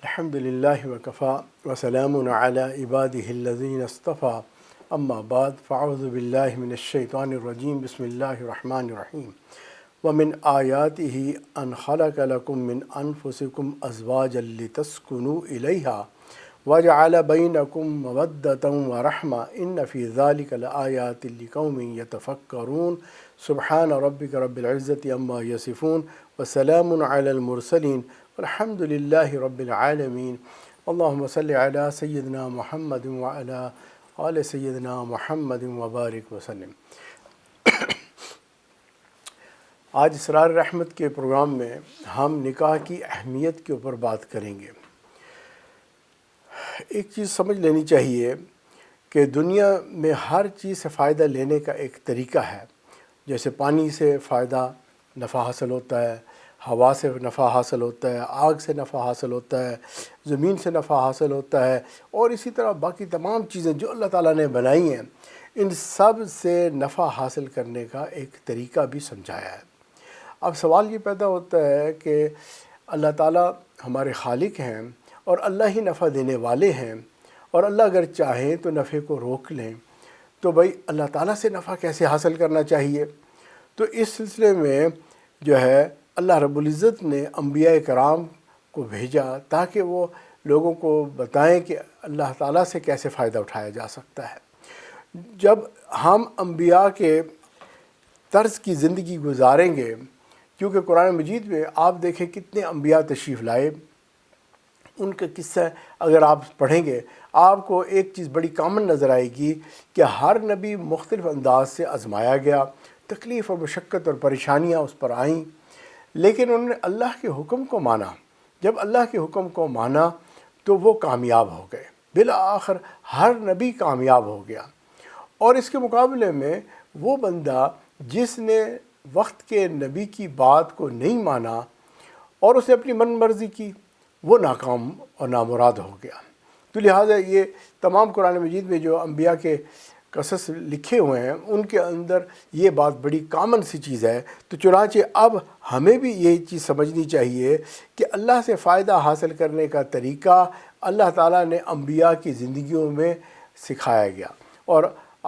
الحمد لله وكفى وسلام على عباده الذين اصطفى أما بعد فأعوذ بالله من الشيطان الرجيم بسم الله الرحمن الرحيم ومن آياته أن خلق لكم من أنفسكم أزواجا لتسكنوا إليها وجعل بينكم مودة ورحمة إن في ذلك لآيات لقوم يتفكرون سبحان ربك رب العزة عما يصفون وسلام على المرسلين والحمد لله رب العالمين اللهم صل على سيدنا محمد وعلى آل سيدنا محمد وبارک وسلم۔ آج اسرار رحمت کے پروگرام میں ہم نکاح کی اہمیت کے اوپر بات کریں گے۔ ایک چیز سمجھ لینی چاہیے کہ دنیا میں ہر چیز سے فائدہ لینے کا ایک طریقہ ہے۔ جیسے پانی سے فائدہ نفع حاصل ہوتا ہے، ہوا سے نفع حاصل ہوتا ہے، آگ سے نفع حاصل ہوتا ہے، زمین سے نفع حاصل ہوتا ہے، اور اسی طرح باقی تمام چیزیں جو اللہ تعالیٰ نے بنائی ہیں ان سب سے نفع حاصل کرنے کا ایک طریقہ بھی سمجھایا ہے۔ اب سوال یہ پیدا ہوتا ہے کہ اللہ تعالیٰ ہمارے خالق ہیں اور اللہ ہی نفع دینے والے ہیں، اور اللہ اگر چاہیں تو نفع کو روک لیں، تو بھائی اللہ تعالیٰ سے نفع کیسے حاصل کرنا چاہیے؟ تو اس سلسلے میں جو ہے اللہ رب العزت نے انبیاء کرام کو بھیجا تاکہ وہ لوگوں کو بتائیں کہ اللہ تعالیٰ سے کیسے فائدہ اٹھایا جا سکتا ہے۔ جب ہم انبیاء کے طرز کی زندگی گزاریں گے، کیونکہ قرآن مجید میں آپ دیکھیں کتنے انبیاء تشریف لائے، ان کے قصہ اگر آپ پڑھیں گے آپ کو ایک چیز بڑی کامن نظر آئے گی کہ ہر نبی مختلف انداز سے آزمایا گیا، تکلیف اور مشقت اور پریشانیاں اس پر آئیں، لیکن انہوں نے اللہ کے حکم کو مانا۔ جب اللہ کے حکم کو مانا تو وہ کامیاب ہو گئے، بالآخر ہر نبی کامیاب ہو گیا۔ اور اس کے مقابلے میں وہ بندہ جس نے وقت کے نبی کی بات کو نہیں مانا اور اسے اپنی من مرضی کی، وہ ناکام اور نامراد ہو گیا۔ تو لہٰذا یہ تمام قرآن مجید میں جو انبیاء کے قصص لکھے ہوئے ہیں ان کے اندر یہ بات بڑی کامن سی چیز ہے۔ تو چنانچہ اب ہمیں بھی یہ چیز سمجھنی چاہیے کہ اللہ سے فائدہ حاصل کرنے کا طریقہ اللہ تعالیٰ نے انبیاء کی زندگیوں میں سکھایا گیا، اور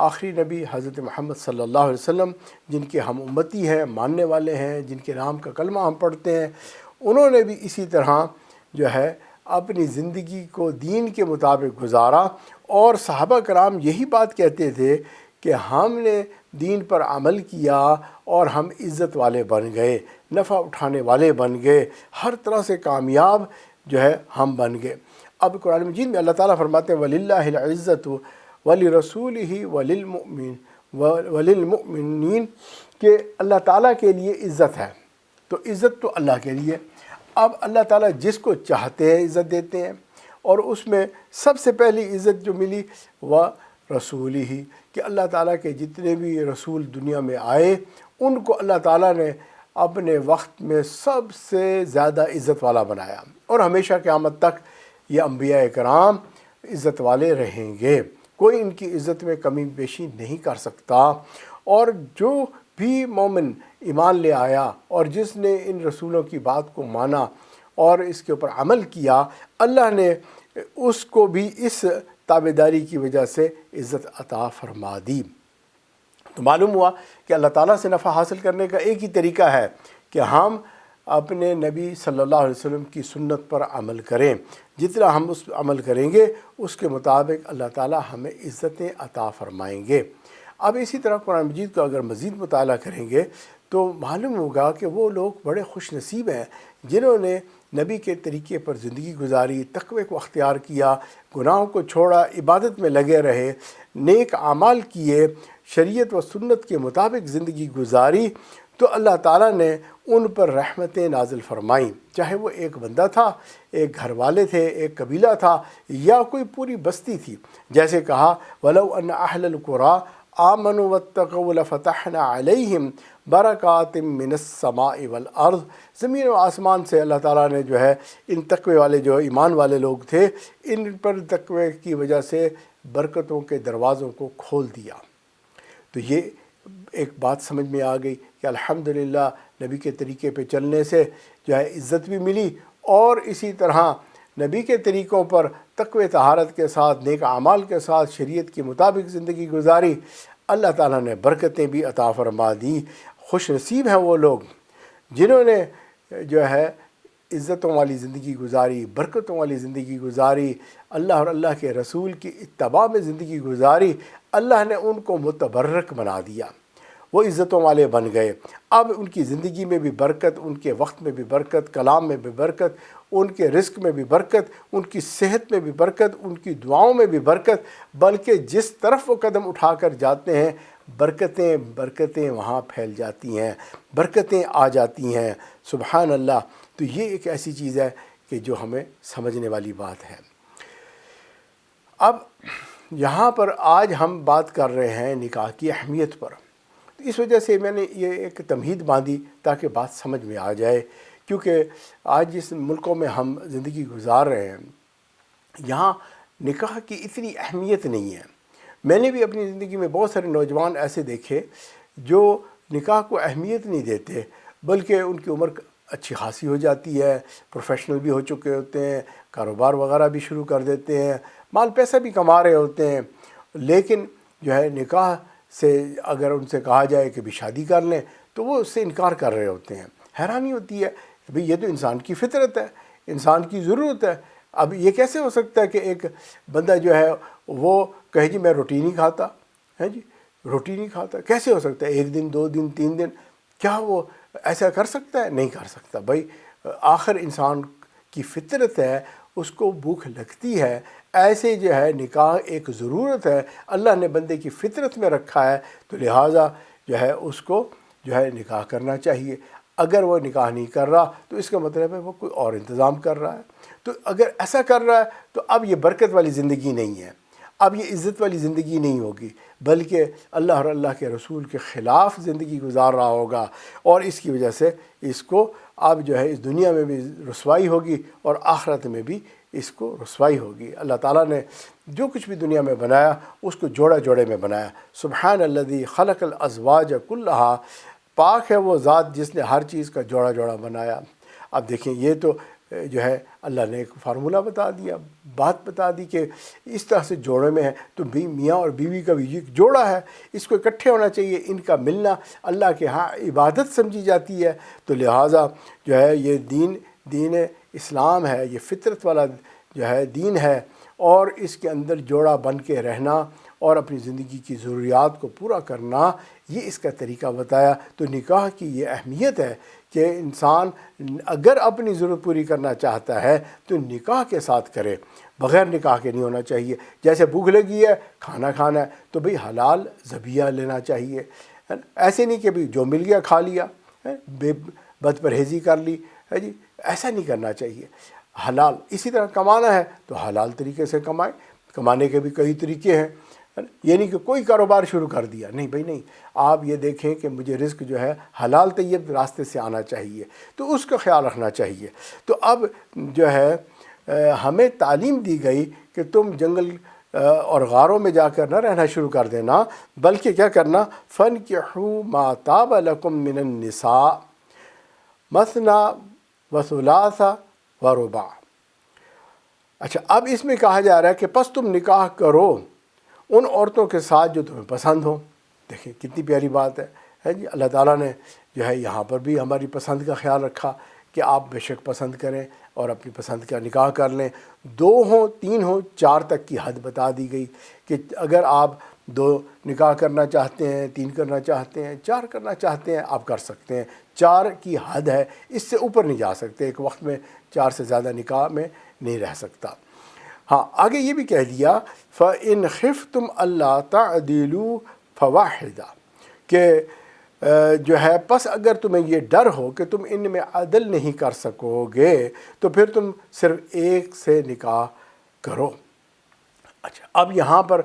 آخری نبی حضرت محمد صلی اللہ علیہ وسلم جن کے ہم امتی ہیں، ماننے والے ہیں، جن کے نام کا کلمہ ہم پڑھتے ہیں، انہوں نے بھی اسی طرح جو ہے اپنی زندگی کو دین کے مطابق گزارا، اور صحابہ کرام یہی بات کہتے تھے کہ ہم نے دین پر عمل کیا اور ہم عزت والے بن گئے، نفع اٹھانے والے بن گئے، ہر طرح سے کامیاب جو ہے ہم بن گئے۔ اب قرآن مجید میں اللہ تعالیٰ فرماتے ہیں وَلِلَّهِ الْعِزَّةُ وَلِرَسُولِهِ وَلِلْمُؤْمِنِينَ کہ اللہ تعالیٰ کے لیے عزت ہے، تو عزت تو اللہ کے لیے۔ اب اللہ تعالیٰ جس کو چاہتے ہیں عزت دیتے ہیں، اور اس میں سب سے پہلی عزت جو ملی وہ رسول ہی، کہ اللہ تعالیٰ کے جتنے بھی رسول دنیا میں آئے ان کو اللہ تعالیٰ نے اپنے وقت میں سب سے زیادہ عزت والا بنایا، اور ہمیشہ قیامت تک یہ انبیاء کرام عزت والے رہیں گے، کوئی ان کی عزت میں کمی بیشی نہیں کر سکتا۔ اور جو بھی مومن ایمان لے آیا اور جس نے ان رسولوں کی بات کو مانا اور اس کے اوپر عمل کیا، اللہ نے اس کو بھی اس تابعداری کی وجہ سے عزت عطا فرما دی۔ تو معلوم ہوا کہ اللہ تعالیٰ سے نفع حاصل کرنے کا ایک ہی طریقہ ہے کہ ہم اپنے نبی صلی اللہ علیہ وسلم کی سنت پر عمل کریں۔ جتنا ہم اس پر عمل کریں گے اس کے مطابق اللہ تعالیٰ ہمیں عزتیں عطا فرمائیں گے۔ اب اسی طرح قرآن مجید کو اگر مزید مطالعہ کریں گے تو معلوم ہوگا کہ وہ لوگ بڑے خوش نصیب ہیں جنہوں نے نبی کے طریقے پر زندگی گزاری، تقوی کو اختیار کیا، گناہوں کو چھوڑا، عبادت میں لگے رہے، نیک اعمال کیے، شریعت و سنت کے مطابق زندگی گزاری، تو اللہ تعالیٰ نے ان پر رحمتیں نازل فرمائیں، چاہے وہ ایک بندہ تھا، ایک گھر والے تھے، ایک قبیلہ تھا، یا کوئی پوری بستی تھی۔ جیسے کہا وَلَوْ أَنَّ أَهْلَ الْقُرَىٰ آمنوا واتقوا لفتحنا علیہم برکات من السماء والارض، زمین و آسمان سے اللہ تعالیٰ نے جو ہے ان تقوی والے جو ایمان والے لوگ تھے ان پر تقوی کی وجہ سے برکتوں کے دروازوں کو کھول دیا۔ تو یہ ایک بات سمجھ میں آ گئی کہ الحمدللہ نبی کے طریقے پہ چلنے سے جو ہے عزت بھی ملی، اور اسی طرح نبی کے طریقوں پر تقوی طہارت کے ساتھ نیک اعمال کے ساتھ شریعت کے مطابق زندگی گزاری، اللہ تعالیٰ نے برکتیں بھی عطا فرما دی۔ خوش نصیب ہیں وہ لوگ جنہوں نے جو ہے عزتوں والی زندگی گزاری، برکتوں والی زندگی گزاری، اللہ اور اللہ کے رسول کی اتباع میں زندگی گزاری۔ اللہ نے ان کو متبرک بنا دیا، وہ عزتوں والے بن گئے۔ اب ان کی زندگی میں بھی برکت، ان کے وقت میں بھی برکت، کلام میں بھی برکت، ان کے رزق میں بھی برکت، ان کی صحت میں بھی برکت، ان کی دعاؤں میں بھی برکت، بلکہ جس طرف وہ قدم اٹھا کر جاتے ہیں برکتیں وہاں پھیل جاتی ہیں، برکتیں آ جاتی ہیں۔ سبحان اللہ۔ تو یہ ایک ایسی چیز ہے کہ جو ہمیں سمجھنے والی بات ہے۔ اب یہاں پر آج ہم بات کر رہے ہیں نکاح کی اہمیت پر، تو اس وجہ سے میں نے یہ ایک تمہید باندھی تاکہ بات سمجھ میں آ جائے، کیونکہ آج جس ملکوں میں ہم زندگی گزار رہے ہیں یہاں نکاح کی اتنی اہمیت نہیں ہے۔ میں نے بھی اپنی زندگی میں بہت سارے نوجوان ایسے دیکھے جو نکاح کو اہمیت نہیں دیتے، بلکہ ان کی عمر اچھی خاصی ہو جاتی ہے، پروفیشنل بھی ہو چکے ہوتے ہیں، کاروبار وغیرہ بھی شروع کر دیتے ہیں، مال پیسہ بھی کما رہے ہوتے ہیں، لیکن جو ہے نکاح سے اگر ان سے کہا جائے کہ بھی شادی کر لیں تو وہ اس سے انکار کر رہے ہوتے ہیں۔ حیرانی ہوتی ہے بھئی یہ تو انسان کی فطرت ہے، انسان کی ضرورت ہے۔ اب یہ کیسے ہو سکتا ہے کہ ایک بندہ جو ہے وہ کہے جی میں روٹی نہیں کھاتا ہے، جی روٹی نہیں کھاتا، کیسے ہو سکتا ہے؟ 1 دن 2 دن 3 دن، کیا وہ ایسا کر سکتا ہے؟ نہیں کر سکتا۔ بھائی آخر انسان کی فطرت ہے، اس کو بھوک لگتی ہے، ایسے جو ہے نکاح ایک ضرورت ہے، اللہ نے بندے کی فطرت میں رکھا ہے، تو لہٰذا جو ہے اس کو جو ہے نکاح کرنا چاہیے۔ اگر وہ نکاح نہیں کر رہا تو اس کا مطلب ہے وہ کوئی اور انتظام کر رہا ہے۔ تو اگر ایسا کر رہا ہے تو اب یہ برکت والی زندگی نہیں ہے، اب یہ عزت والی زندگی نہیں ہوگی، بلکہ اللہ اور اللہ کے رسول کے خلاف زندگی گزار رہا ہوگا، اور اس کی وجہ سے اس کو اب جو ہے اس دنیا میں بھی رسوائی ہوگی اور آخرت میں بھی اس کو رسوائی ہوگی۔ اللہ تعالیٰ نے جو کچھ بھی دنیا میں بنایا اس کو جوڑا جوڑے میں بنایا۔ سبحان الذی خلق الازواج کلھا، پاک ہے وہ ذات جس نے ہر چیز کا جوڑا جوڑا بنایا۔ اب دیکھیں یہ تو جو ہے اللہ نے ایک فارمولہ بتا دیا، بات بتا دی کہ اس طرح سے جوڑے میں ہے، تو بھی میاں اور بیوی کا بھی ایک جوڑا ہے، اس کو اکٹھے ہونا چاہیے، ان کا ملنا اللہ کے ہاں عبادت سمجھی جاتی ہے۔ تو لہٰذا جو ہے یہ دین اسلام ہے، یہ فطرت والا جو ہے دین ہے، اور اس کے اندر جوڑا بن کے رہنا اور اپنی زندگی کی ضروریات کو پورا کرنا، یہ اس کا طریقہ بتایا۔ تو نکاح کی یہ اہمیت ہے کہ انسان اگر اپنی ضرورت پوری کرنا چاہتا ہے تو نکاح کے ساتھ کرے، بغیر نکاح کے نہیں ہونا چاہیے۔ جیسے بھوک لگی ہے، کھانا کھانا ہے تو بھئی حلال ذبیحہ لینا چاہیے، ایسے نہیں کہ بھی جو مل گیا کھا لیا، بد پرہیزی کر لی ہے جی، ایسا نہیں کرنا چاہیے۔ حلال اسی طرح کمانا ہے تو حلال طریقے سے کمائیں، کمانے کے بھی کئی طریقے ہیں، یہ نہیں کہ کوئی کاروبار شروع کر دیا، نہیں بھائی نہیں، آپ یہ دیکھیں کہ مجھے رزق جو ہے حلال طیب راستے سے آنا چاہیے، تو اس کا خیال رکھنا چاہیے۔ تو اب جو ہے ہمیں تعلیم دی گئی کہ تم جنگل اور غاروں میں جا کر نہ رہنا شروع کر دینا، بلکہ کیا کرنا، فَانْكِحُوا مَا طَابَ لَكُم مِّنَ النِّسَاءِ مَثْنَىٰ وَثُلَاثَ وَرُبَاعَ۔ اچھا، اب اس میں کہا جا رہا ہے کہ پس تم نکاح کرو ان عورتوں کے ساتھ جو تمہیں پسند ہو۔ دیکھیں کتنی پیاری بات ہے جی، اللہ تعالیٰ نے جو ہے یہاں پر بھی ہماری پسند کا خیال رکھا کہ آپ بے شک پسند کریں اور اپنی پسند کا نکاح کر لیں، 2 ہوں 3 ہوں 4 تک کی حد بتا دی گئی کہ اگر آپ 2 نکاح کرنا چاہتے ہیں، 3 کرنا چاہتے ہیں، 4 کرنا چاہتے ہیں، آپ کر سکتے ہیں، 4 کی حد ہے، اس سے اوپر نہیں جا سکتے، ایک وقت میں 4 سے زیادہ نکاح میں نہیں رہ سکتا۔ ہاں آگے یہ بھی کہہ دیا فَإِنْ خِفْتُمْ أَلَّا تَعْدِلُوا فَوَاحِدَةً، کہ جو ہے پس اگر تمہیں یہ ڈر ہو کہ تم ان میں عدل نہیں کر سکو گے تو پھر تم صرف ایک سے نکاح کرو۔ اچھا، اب یہاں پر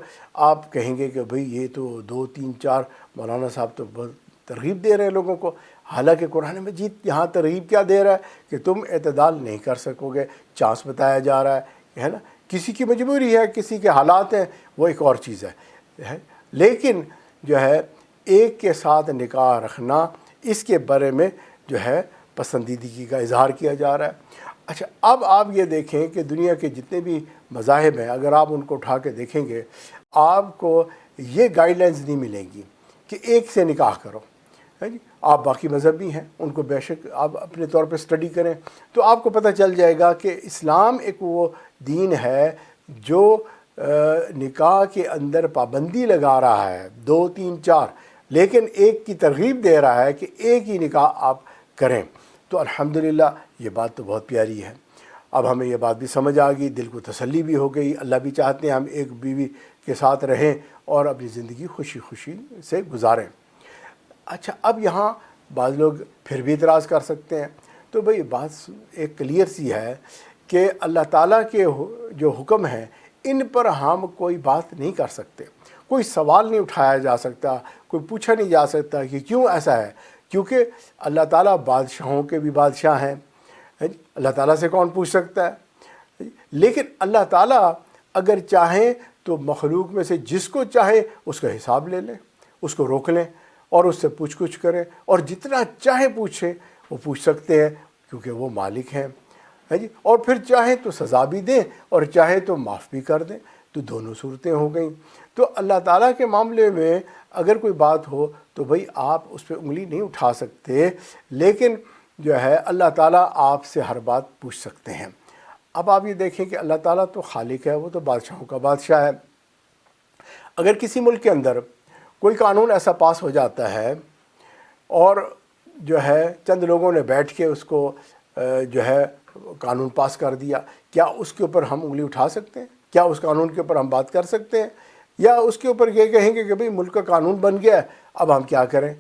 آپ کہیں گے کہ بھئی یہ تو 2 3 4 مولانا صاحب تو بہت ترغیب دے رہے ہیں لوگوں کو، حالانکہ قرآن مجید یہاں ترغیب کیا دے رہا ہے کہ تم اعتدال نہیں کر سکو گے، چانس بتایا جا رہا ہے نا، کسی کی مجبوری ہے، کسی کے حالات ہیں، وہ ایک اور چیز ہے، لیکن جو ہے ایک کے ساتھ نکاح رکھنا، اس کے بارے میں جو ہے پسندیدگی کا اظہار کیا جا رہا ہے۔ اچھا، اب آپ یہ دیکھیں کہ دنیا کے جتنے بھی مذاہب ہیں، اگر آپ ان کو اٹھا کے دیکھیں گے، آپ کو یہ گائیڈ لائنز نہیں ملیں گی کہ ایک سے نکاح کرو، ہے جی۔ آپ باقی مذہب بھی ہیں، ان کو بے شک آپ اپنے طور پہ اسٹڈی کریں تو آپ کو پتہ چل جائے گا کہ اسلام ایک وہ دین ہے جو نکاح کے اندر پابندی لگا رہا ہے، 2 3 4، لیکن ایک کی ترغیب دے رہا ہے کہ ایک ہی نکاح آپ کریں۔ تو الحمدللہ یہ بات تو بہت پیاری ہے۔ اب ہمیں یہ بات بھی سمجھ آ گئی، دل کو تسلی بھی ہو گئی، اللہ بھی چاہتے ہیں ہم ایک بیوی کے ساتھ رہیں اور اپنی زندگی خوشی خوشی سے گزاریں۔ اچھا، اب یہاں بعض لوگ پھر بھی اعتراض کر سکتے ہیں، تو بھئی بات ایک کلیئر سی ہے کہ اللہ تعالیٰ کے جو حکم ہیں ان پر ہم کوئی بات نہیں کر سکتے، کوئی سوال نہیں اٹھایا جا سکتا، کوئی پوچھا نہیں جا سکتا کہ کیوں ایسا ہے، کیونکہ اللہ تعالیٰ بادشاہوں کے بھی بادشاہ ہیں، اللہ تعالیٰ سے کون پوچھ سکتا ہے؟ لیکن اللہ تعالیٰ اگر چاہیں تو مخلوق میں سے جس کو چاہے اس کا حساب لے لیں، اس کو روک لیں اور اس سے پوچھ گچھ کریں، اور جتنا چاہے پوچھیں وہ پوچھ سکتے ہیں کیونکہ وہ مالک ہیں، ہے جی۔ اور پھر چاہیں تو سزا بھی دیں اور چاہے تو معاف بھی کر دیں، تو دونوں صورتیں ہو گئیں۔ تو اللہ تعالیٰ کے معاملے میں اگر کوئی بات ہو تو بھئی آپ اس پہ انگلی نہیں اٹھا سکتے، لیکن جو ہے اللہ تعالیٰ آپ سے ہر بات پوچھ سکتے ہیں۔ اب آپ یہ دیکھیں کہ اللہ تعالیٰ تو خالق ہے، وہ تو بادشاہوں کا بادشاہ ہے۔ اگر کسی ملک کے اندر کوئی قانون ایسا پاس ہو جاتا ہے اور جو ہے چند لوگوں نے بیٹھ کے اس کو جو ہے قانون پاس کر دیا، کیا اس کے اوپر ہم انگلی اٹھا سکتے ہیں؟ کیا اس قانون کے اوپر ہم بات کر سکتے ہیں؟ یا اس کے اوپر یہ کہیں گے کہ بھئی ملک کا قانون بن گیا ہے، اب ہم کیا کریں؟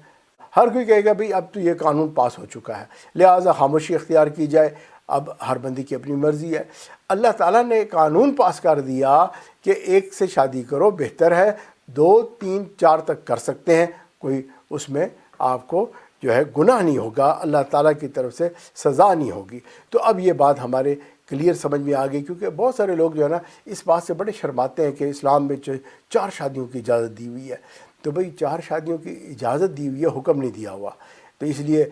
ہر کوئی کہے گا بھئی اب تو یہ قانون پاس ہو چکا ہے، لہٰذا خاموشی اختیار کی جائے، اب ہر بندی کی اپنی مرضی ہے۔ اللہ تعالیٰ نے قانون پاس کر دیا کہ ایک سے شادی کرو، بہتر ہے 2 3 4 تک کر سکتے ہیں، کوئی اس میں آپ کو جو ہے گناہ نہیں ہوگا، اللہ تعالیٰ کی طرف سے سزا نہیں ہوگی۔ تو اب یہ بات ہمارے کلیئر سمجھ میں آ گئی، کیونکہ بہت سارے لوگ جو ہے نا اس بات سے بڑے شرماتے ہیں کہ اسلام میں 4 شادیوں کی اجازت دی ہوئی ہے۔ تو بھئی 4 شادیوں کی اجازت دی ہوئی ہے، حکم نہیں دیا ہوا، تو اس لیے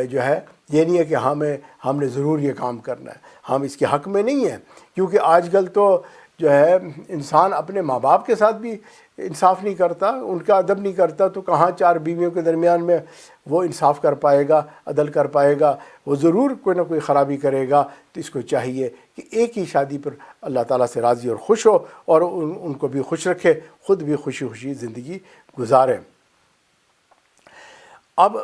جو ہے یہ نہیں ہے کہ ہم نے ضرور یہ کام کرنا ہے، ہم اس کے حق میں نہیں ہیں، کیونکہ آج کل تو جو ہے انسان اپنے ماں باپ کے ساتھ بھی انصاف نہیں کرتا، ان کا ادب نہیں کرتا، تو کہاں 4 بیویوں کے درمیان میں وہ انصاف کر پائے گا، عدل کر پائے گا؟ وہ ضرور کوئی نہ کوئی خرابی کرے گا۔ تو اس کو چاہیے کہ ایک ہی شادی پر اللہ تعالیٰ سے راضی اور خوش ہو، اور ان کو بھی خوش رکھے، خود بھی خوشی خوشی زندگی گزارے۔ اب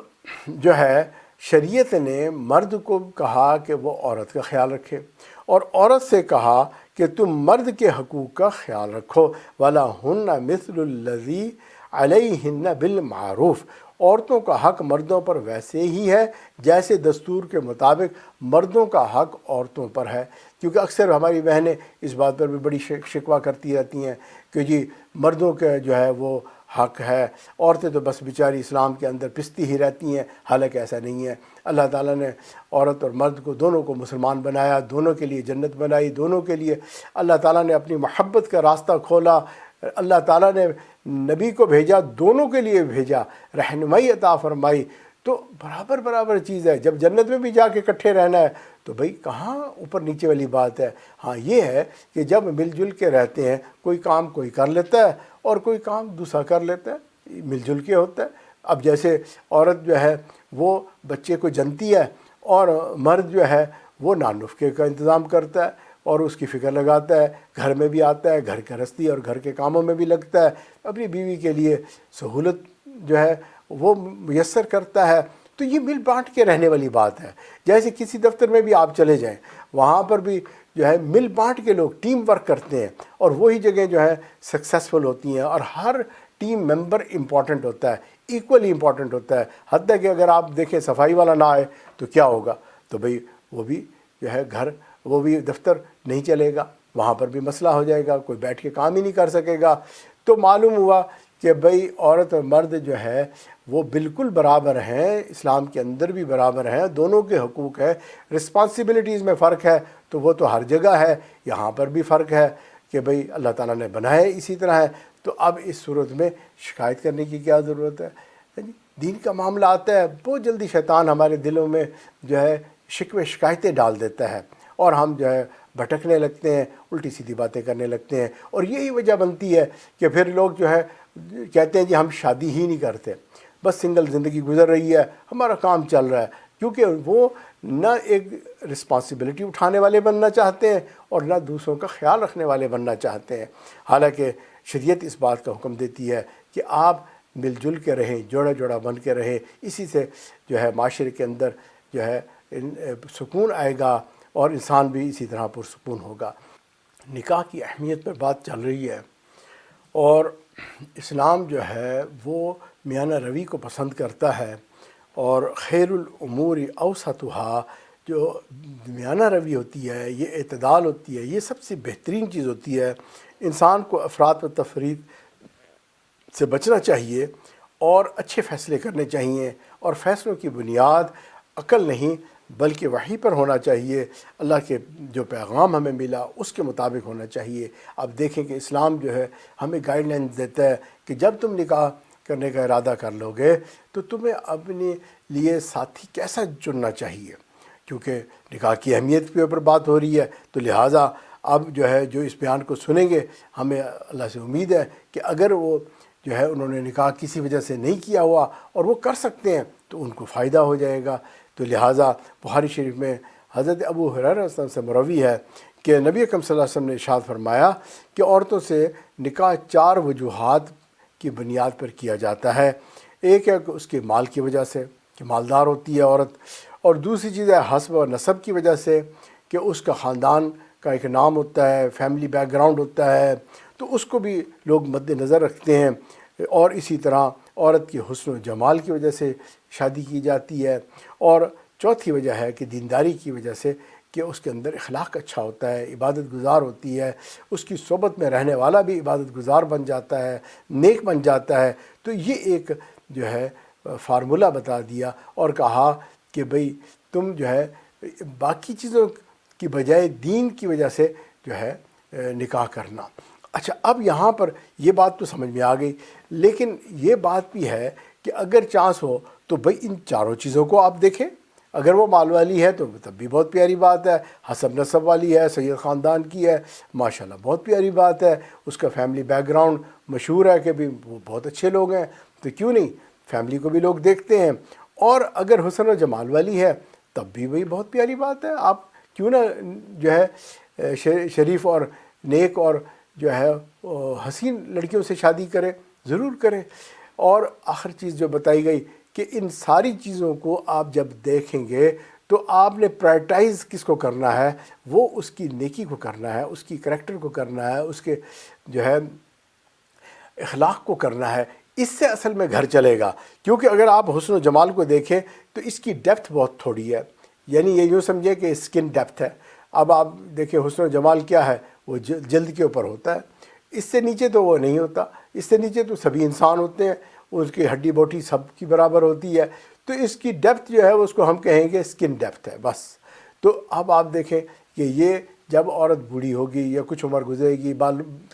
جو ہے شریعت نے مرد کو کہا کہ وہ عورت کا خیال رکھے، اور عورت سے کہا کہ تم مرد کے حقوق کا خیال رکھو، وَلَهُنَّ مِثْلُ الَّذِي عَلَيْهِنَّ بِالْمَعْرُوفِ۔ عورتوں کا حق مردوں پر ویسے ہی ہے جیسے دستور کے مطابق مردوں کا حق عورتوں پر ہے، کیونکہ اکثر ہماری بہنیں اس بات پر بھی بڑی شکوہ کرتی رہتی ہیں کہ جی مردوں کا جو ہے وہ حق ہے، عورتیں تو بس بیچاری اسلام کے اندر پستی ہی رہتی ہیں، حالانکہ ایسا نہیں ہے۔ اللہ تعالیٰ نے عورت اور مرد کو دونوں کو مسلمان بنایا، دونوں کے لیے جنت بنائی، دونوں کے لیے اللہ تعالیٰ نے اپنی محبت کا راستہ کھولا، اللہ تعالیٰ نے نبی کو بھیجا، دونوں کے لیے بھیجا، رہنمائی عطا فرمائی، تو برابر برابر چیز ہے۔ جب جنت میں بھی جا کے اکٹھے رہنا ہے تو بھئی کہاں اوپر نیچے والی بات ہے۔ ہاں یہ ہے کہ جب مل جل کے رہتے ہیں، کوئی کام کوئی کر لیتا ہے اور کوئی کام دوسرا کر لیتا ہے، مل جل کے ہوتا ہے۔ اب جیسے عورت جو ہے وہ بچے کو جنتی ہے اور مرد جو ہے وہ نان نفقے کا انتظام کرتا ہے اور اس کی فکر لگاتا ہے، گھر میں بھی آتا ہے، گھر کا رستی اور گھر کے کاموں میں بھی لگتا ہے، اپنی بیوی کے لیے سہولت جو ہے وہ میسر کرتا ہے۔ تو یہ مل بانٹ کے رہنے والی بات ہے۔ جیسے کسی دفتر میں بھی آپ چلے جائیں، وہاں پر بھی جو ہے مل بانٹ کے لوگ ٹیم ورک کرتے ہیں، اور وہی جگہ جو ہے سکسیسفل ہوتی ہیں، اور ہر ٹیم ممبر امپورٹنٹ ہوتا ہے، ایکولی امپورٹنٹ ہوتا ہے۔ حتیٰ کہ اگر آپ دیکھیں صفائی والا نہ آئے تو کیا ہوگا، تو بھئی وہ بھی جو ہے گھر، وہ بھی دفتر نہیں چلے گا، وہاں پر بھی مسئلہ ہو جائے گا، کوئی بیٹھ کے کام ہی نہیں کر سکے گا۔ تو معلوم ہوا کہ بھئی عورت اور مرد جو ہے وہ بالکل برابر ہیں، اسلام کے اندر بھی برابر ہیں، دونوں کے حقوق ہے۔ رسپانسبلٹیز میں فرق ہے تو وہ تو ہر جگہ ہے، یہاں پر بھی فرق ہے کہ بھئی اللہ تعالیٰ نے بنائے اسی طرح ہے۔ تو اب اس صورت میں شکایت کرنے کی کیا ضرورت ہے؟ دین کا معاملہ آتا ہے، بہت جلدی شیطان ہمارے دلوں میں جو ہے شکوے شکایتیں ڈال دیتا ہے، اور ہم جو ہے بھٹکنے لگتے ہیں، الٹی سیدھی باتیں کرنے لگتے ہیں، اور یہی وجہ بنتی ہے کہ پھر لوگ جو ہے کہتے ہیں جی ہم شادی ہی نہیں کرتے، بس سنگل زندگی گزر رہی ہے، ہمارا کام چل رہا ہے، کیونکہ وہ نہ ایک رسپانسبلٹی اٹھانے والے بننا چاہتے ہیں اور نہ دوسروں کا خیال رکھنے والے بننا چاہتے ہیں۔ حالانکہ شریعت اس بات کا حکم دیتی ہے کہ آپ مل جل کے رہیں، جوڑا جوڑا بن کے رہیں، اسی سے جو ہے معاشرے کے اندر جو ہے سکون آئے گا اور انسان بھی اسی طرح پرسکون ہوگا۔ نکاح کی اہمیت پر بات چل رہی ہے، اور اسلام جو ہے وہ میانہ روی کو پسند کرتا ہے، اور خیر الامور اوسطھا، جو میانہ روی ہوتی ہے، یہ اعتدال ہوتی ہے، یہ سب سے بہترین چیز ہوتی ہے۔ انسان کو افراط و تفریط سے بچنا چاہیے اور اچھے فیصلے کرنے چاہیے، اور فیصلوں کی بنیاد عقل نہیں بلکہ وحی پر ہونا چاہیے، اللہ کے جو پیغام ہمیں ملا اس کے مطابق ہونا چاہیے۔ اب دیکھیں کہ اسلام جو ہے ہمیں گائیڈ لائنز دیتا ہے کہ جب تم نکاح کرنے کا ارادہ کر لو گے تو تمہیں اپنے لیے ساتھی کیسا چننا چاہیے، کیونکہ نکاح کی اہمیت کے اوپر بات ہو رہی ہے، تو لہٰذا اب جو ہے جو اس بیان کو سنیں گے، ہمیں اللہ سے امید ہے کہ اگر وہ جو ہے انہوں نے نکاح کسی وجہ سے نہیں کیا ہوا اور وہ کر سکتے ہیں تو ان کو فائدہ ہو جائے گا۔ تو لہٰذا بخاری شریف میں حضرت ابو ہریرہ رضی اللہ عنہ سے مروی ہے کہ نبی اکرم صلی اللہ علیہ وسلم نے ارشاد فرمایا کہ عورتوں سے نکاح 4 وجوہات کی بنیاد پر کیا جاتا ہے۔ ایک ہے کہ اس کے مال کی وجہ سے کہ مالدار ہوتی ہے عورت، اور دوسری چیز ہے حسب و نسب کی وجہ سے کہ اس کا خاندان کا ایک نام ہوتا ہے، فیملی بیک گراؤنڈ ہوتا ہے، تو اس کو بھی لوگ مد نظر رکھتے ہیں، اور اسی طرح عورت کی حسن و جمال کی وجہ سے شادی کی جاتی ہے، اور چوتھی وجہ ہے کہ دینداری کی وجہ سے کہ اس کے اندر اخلاق اچھا ہوتا ہے، عبادت گزار ہوتی ہے، اس کی صحبت میں رہنے والا بھی عبادت گزار بن جاتا ہے، نیک بن جاتا ہے۔ تو یہ ایک جو ہے فارمولہ بتا دیا اور کہا کہ بھئی تم جو ہے باقی چیزوں کی بجائے دین کی وجہ سے جو ہے نکاح کرنا۔ اچھا، اب یہاں پر یہ بات تو سمجھ میں آ گئی، لیکن یہ بات بھی ہے کہ اگر چانس ہو تو بھئی ان چاروں چیزوں کو آپ دیکھیں۔ اگر وہ مال والی ہے تو تب بھی بہت پیاری بات ہے، حسب نسب والی ہے، سید خاندان کی ہے، ماشاءاللہ بہت پیاری بات ہے، اس کا فیملی بیک گراؤنڈ مشہور ہے کہ بھی وہ بہت اچھے لوگ ہیں، تو کیوں نہیں، فیملی کو بھی لوگ دیکھتے ہیں۔ اور اگر حسن و جمال والی ہے تب بھی وہی بہت پیاری بات ہے، آپ کیوں نہ جو ہے شریف اور نیک اور جو ہے حسین لڑکیوں سے شادی کریں، ضرور کریں۔ اور آخر چیز جو بتائی گئی کہ ان ساری چیزوں کو آپ جب دیکھیں گے تو آپ نے پرائرٹائز کس کو کرنا ہے، وہ اس کی نیکی کو کرنا ہے، اس کی کریکٹر کو کرنا ہے، اس کے جو ہے اخلاق کو کرنا ہے۔ اس سے اصل میں گھر چلے گا، کیونکہ اگر آپ حسن و جمال کو دیکھیں تو اس کی ڈیپتھ بہت تھوڑی ہے، یعنی یہ یوں سمجھے کہ اسکن ڈیپتھ ہے۔ اب آپ دیکھیں حسن و جمال کیا ہے، وہ جلد کے اوپر ہوتا ہے، اس سے نیچے تو وہ نہیں ہوتا، اس سے نیچے تو سبھی انسان ہوتے ہیں، اس کی ہڈی بوٹی سب کی برابر ہوتی ہے، تو اس کی ڈیپتھ جو ہے اس کو ہم کہیں گے اسکن ڈیپتھ ہے بس۔ تو اب آپ دیکھیں کہ یہ جب عورت بوڑھی ہوگی یا کچھ عمر گزرے گی،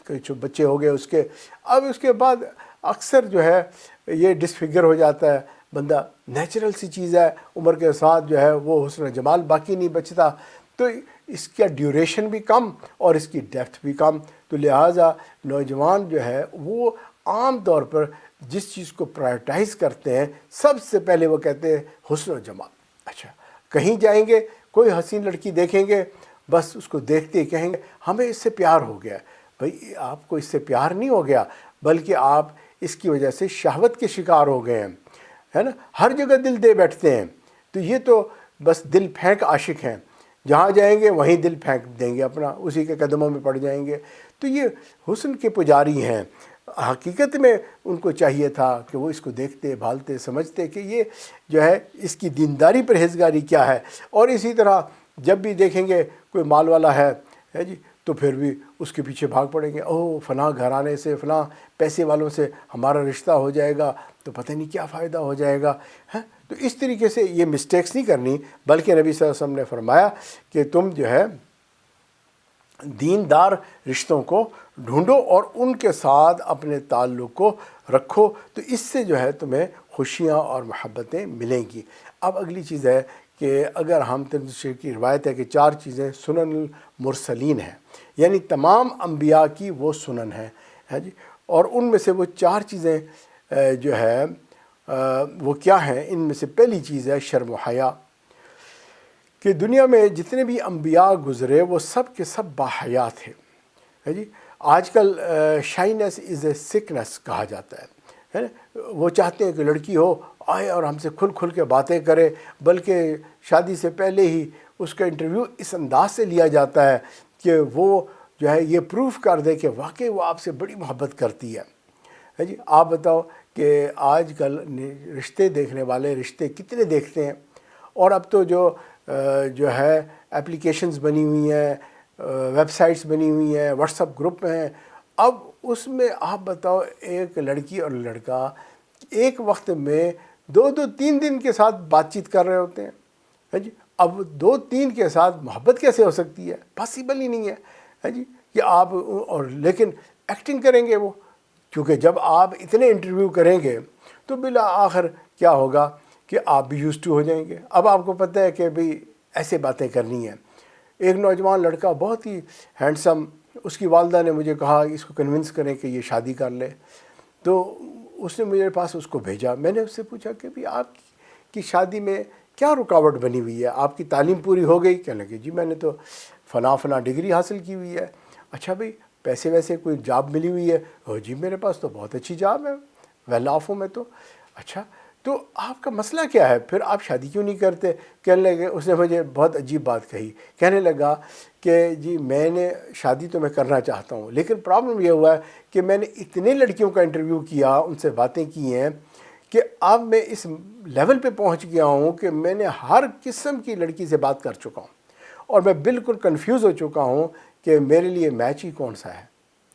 کچھ بچے ہو گئے اس کے، اب اس کے بعد اکثر جو ہے یہ ڈسفگر ہو جاتا ہے بندہ، نیچرل سی چیز ہے، عمر کے ساتھ جو ہے وہ حسن و جمال باقی نہیں بچتا، تو اس کا ڈیوریشن بھی کم اور اس کی ڈیپتھ بھی کم۔ تو لہٰذا نوجوان جو ہے وہ عام طور پر جس چیز کو پرائرٹائز کرتے ہیں سب سے پہلے وہ کہتے ہیں حسن و جمال۔ اچھا، کہیں جائیں گے کوئی حسین لڑکی دیکھیں گے، بس اس کو دیکھتے ہی کہیں گے ہمیں اس سے پیار ہو گیا۔ بھئی آپ کو اس سے پیار نہیں ہو گیا، بلکہ آپ اس کی وجہ سے شہوت کے شکار ہو گئے ہیں، ہے نا، ہر جگہ دل دے بیٹھتے ہیں، تو یہ تو بس دل پھینک عاشق ہیں، جہاں جائیں گے وہیں دل پھینک دیں گے اپنا، اسی کے قدموں میں پڑ جائیں گے۔ تو یہ حسن کے پجاری ہیں، حقیقت میں ان کو چاہیے تھا کہ وہ اس کو دیکھتے، بھالتے، سمجھتے کہ یہ جو ہے اس کی دینداری پرہیزگاری کیا ہے۔ اور اسی طرح جب بھی دیکھیں گے کوئی مال والا ہے جی، تو پھر بھی اس کے پیچھے بھاگ پڑیں گے، اوہ فلاں گھرانے سے، فلاں پیسے والوں سے ہمارا رشتہ ہو جائے گا تو پتہ نہیں کیا فائدہ ہو جائے گا، ہیں۔ تو اس طریقے سے یہ مسٹیکس نہیں کرنی، بلکہ نبی صلی اللہ علیہ وسلم نے فرمایا کہ تم جو ہے دیندار رشتوں کو ڈھونڈو اور ان کے ساتھ اپنے تعلق کو رکھو، تو اس سے جو ہے تمہیں خوشیاں اور محبتیں ملیں گی۔ اب اگلی چیز ہے کہ اگر ہم ترمذی شریف کی روایت ہے کہ 4 چیزیں سنن المرسلین ہیں، یعنی تمام انبیاء کی وہ سنن ہے جی، اور ان میں سے وہ 4 چیزیں جو ہے وہ کیا ہیں؟ ان میں سے پہلی چیز ہے شرم و حیا، کہ دنیا میں جتنے بھی انبیاء گزرے وہ سب کے سب باحیا تھے، ہے جی۔ آج کل شائنس از اے سکنس کہا جاتا ہے نا، وہ چاہتے ہیں کہ لڑکی ہو آئے اور ہم سے کھل کھل کے باتیں کرے، بلکہ شادی سے پہلے ہی اس کا انٹرویو اس انداز سے لیا جاتا ہے کہ وہ جو ہے یہ پروف کر دے کہ واقعی وہ آپ سے بڑی محبت کرتی ہے جی۔ آپ بتاؤ کہ آج کل رشتے دیکھنے والے رشتے کتنے دیکھتے ہیں، اور اب تو جو ہے اپلیکیشنز بنی ہوئی ہیں، ویب سائٹس بنی ہوئی ہیں، واٹس اپ گروپ ہیں، اب اس میں آپ بتاؤ ایک لڑکی اور لڑکا ایک وقت میں 2-3 دن کے ساتھ بات چیت کر رہے ہوتے ہیں جی۔ اب 2-3 کے ساتھ محبت کیسے ہو سکتی ہے؟ پاسبل ہی نہیں ہے جی، کہ آپ اور لیکن ایکٹنگ کریں گے وہ، کیونکہ جب آپ اتنے انٹرویو کریں گے تو بالآخر کیا ہوگا کہ آپ بھی یوز ٹو ہو جائیں گے۔ اب آپ کو پتہ ہے کہ بھئی ایسے باتیں کرنی ہیں۔ ایک نوجوان لڑکا بہت ہی ہینڈسم، اس کی والدہ نے مجھے کہا اس کو کنونس کریں کہ یہ شادی کر لے، تو اس نے میرے پاس اس کو بھیجا۔ میں نے اس سے پوچھا کہ بھئی آپ کی شادی میں کیا رکاوٹ بنی ہوئی ہے؟ آپ کی تعلیم پوری ہو گئی؟ کہنے لگے جی میں نے تو فلاں ڈگری حاصل کی ہوئی ہے۔ اچھا بھئی پیسے ویسے کوئی جاب ملی ہوئی ہے؟ جی میرے پاس تو بہت اچھی جاب ہے، ویل آف ہوں میں تو۔ اچھا تو آپ کا مسئلہ کیا ہے؟ پھر آپ شادی کیوں نہیں کرتے؟ کہنے لگے، اس نے مجھے بہت عجیب بات کہی، کہنے لگا کہ جی میں نے شادی تو میں کرنا چاہتا ہوں، لیکن پرابلم یہ ہوا ہے کہ میں نے اتنے لڑکیوں کا انٹرویو کیا، ان سے باتیں کی ہیں کہ اب میں اس لیول پہ پہنچ گیا ہوں کہ میں نے ہر قسم کی لڑکی سے بات کر چکا ہوں، اور میں بالکل کنفیوز ہو چکا ہوں کہ میرے لیے میچ ہی کون سا ہے،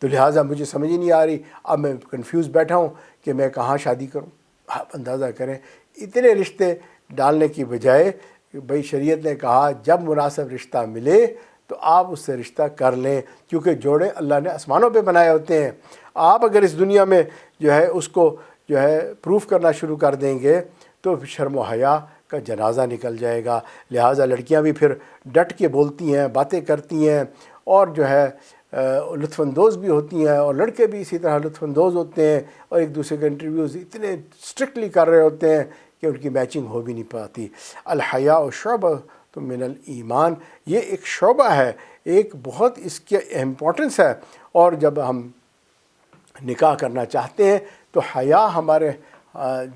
تو لہٰذا مجھے سمجھ ہی نہیں آ رہی، اب میں کنفیوز بیٹھا ہوں کہ میں کہاں شادی کروں۔ آپ اندازہ کریں اتنے رشتے ڈالنے کی بجائے بھئی شریعت نے کہا جب مناسب رشتہ ملے تو آپ اس سے رشتہ کر لیں، کیونکہ جوڑے اللہ نے آسمانوں پہ بنائے ہوتے ہیں۔ آپ اگر اس دنیا میں جو ہے اس کو جو ہے پروف کرنا شروع کر دیں گے تو شرم و حیا کا جنازہ نکل جائے گا۔ لہٰذا لڑکیاں بھی پھر ڈٹ کے بولتی ہیں، باتیں کرتی ہیں، اور جو ہے لطف اندوز بھی ہوتی ہیں، اور لڑکے بھی اسی طرح لطف اندوز ہوتے ہیں، اور ایک دوسرے کے انٹرویوز اتنے اسٹرکٹلی کر رہے ہوتے ہیں کہ ان کی میچنگ ہو بھی نہیں پاتی۔ الحیاء شعبۃ من الایمان، یہ ایک شعبہ ہے، ایک بہت اس کی امپورٹنس ہے، اور جب ہم نکاح کرنا چاہتے ہیں تو حیا ہمارے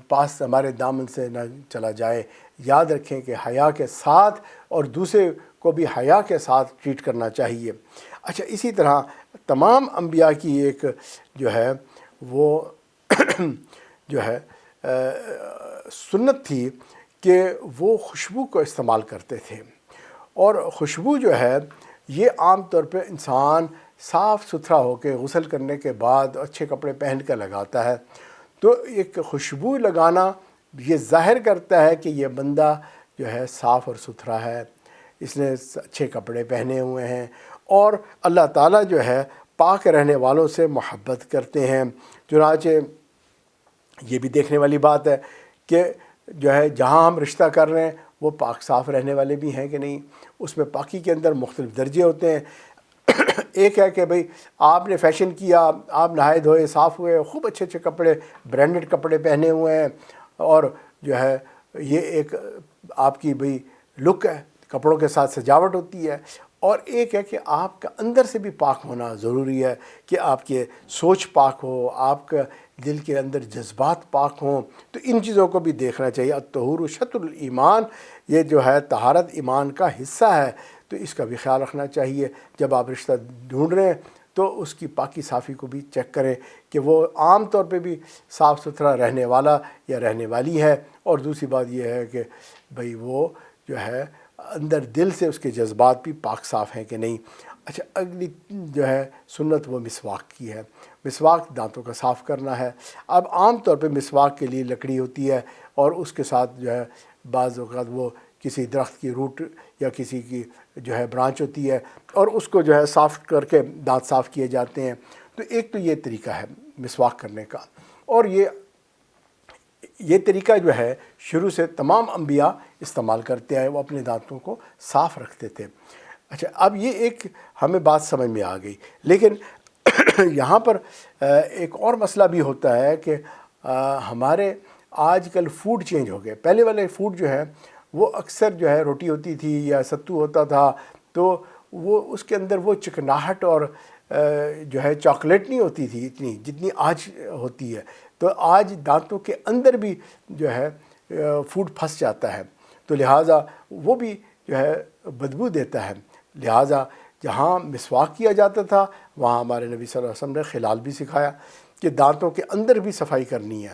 پاس ہمارے دامن سے نہ چلا جائے۔ یاد رکھیں کہ حیا کے ساتھ اور دوسرے کو بھی حیا کے ساتھ ٹریٹ کرنا چاہیے۔ اچھا اسی طرح تمام انبیاء کی ایک جو ہے وہ جو ہے سنت تھی کہ وہ خوشبو کو استعمال کرتے تھے، اور خوشبو جو ہے یہ عام طور پہ انسان صاف ستھرا ہو کے غسل کرنے کے بعد اچھے کپڑے پہن کر لگاتا ہے، تو ایک خوشبو لگانا یہ ظاہر کرتا ہے کہ یہ بندہ جو ہے صاف اور ستھرا ہے، اس نے اچھے کپڑے پہنے ہوئے ہیں، اور اللہ تعالیٰ جو ہے پاک رہنے والوں سے محبت کرتے ہیں۔ چنانچہ یہ بھی دیکھنے والی بات ہے کہ جو ہے جہاں ہم رشتہ کر رہے ہیں وہ پاک صاف رہنے والے بھی ہیں کہ نہیں۔ اس میں پاکی کے اندر مختلف درجے ہوتے ہیں۔ ایک ہے کہ بھئی آپ نے فیشن کیا، آپ نہائے دھوئے صاف ہوئے، خوب اچھے اچھے کپڑے برانڈڈ کپڑے پہنے ہوئے ہیں، اور جو ہے یہ ایک آپ کی بھئی لک ہے، کپڑوں کے ساتھ سجاوٹ ہوتی ہے۔ اور ایک ہے کہ آپ کا اندر سے بھی پاک ہونا ضروری ہے، کہ آپ کے سوچ پاک ہو، آپ کا دل کے اندر جذبات پاک ہوں، تو ان چیزوں کو بھی دیکھنا چاہیے۔ الطہور شطر الایمان، یہ جو ہے طہارت ایمان کا حصہ ہے، تو اس کا بھی خیال رکھنا چاہیے۔ جب آپ رشتہ ڈھونڈ رہے ہیں تو اس کی پاکی صافی کو بھی چیک کریں کہ وہ عام طور پہ بھی صاف ستھرا رہنے والا یا رہنے والی ہے، اور دوسری بات یہ ہے کہ بھئی وہ جو ہے اندر دل سے اس کے جذبات بھی پاک صاف ہیں کہ نہیں۔ اچھا اگلی جو ہے سنت وہ مسواک کی ہے۔ مسواک دانتوں کا صاف کرنا ہے۔ اب عام طور پہ مسواک کے لیے لکڑی ہوتی ہے، اور اس کے ساتھ جو ہے بعض اوقات وہ کسی درخت کی روٹ یا کسی کی جو ہے برانچ ہوتی ہے، اور اس کو جو ہے صاف کر کے دانت صاف کیے جاتے ہیں۔ تو ایک تو یہ طریقہ ہے مسواک کرنے کا، اور یہ یہ طریقہ جو ہے شروع سے تمام انبیاء استعمال کرتے آئے، وہ اپنے دانتوں کو صاف رکھتے تھے۔ اچھا، اب یہ ایک ہمیں بات سمجھ میں آ گئی، لیکن یہاں پر ایک اور مسئلہ بھی ہوتا ہے کہ ہمارے آج کل فوڈ چینج ہو گئے۔ پہلے والے فوڈ جو ہے وہ اکثر جو ہے روٹی ہوتی تھی یا ستو ہوتا تھا، تو وہ اس کے اندر وہ چکناہٹ اور جو ہے چاکلیٹ نہیں ہوتی تھی اتنی جتنی آج ہوتی ہے۔ تو آج دانتوں کے اندر بھی جو ہے فوڈ پھنس جاتا ہے، تو لہٰذا وہ بھی جو ہے بدبو دیتا ہے۔ لہٰذا جہاں مسواک کیا جاتا تھا وہاں ہمارے نبی صلی اللہ علیہ وسلم نے خلال بھی سکھایا کہ دانتوں کے اندر بھی صفائی کرنی ہے،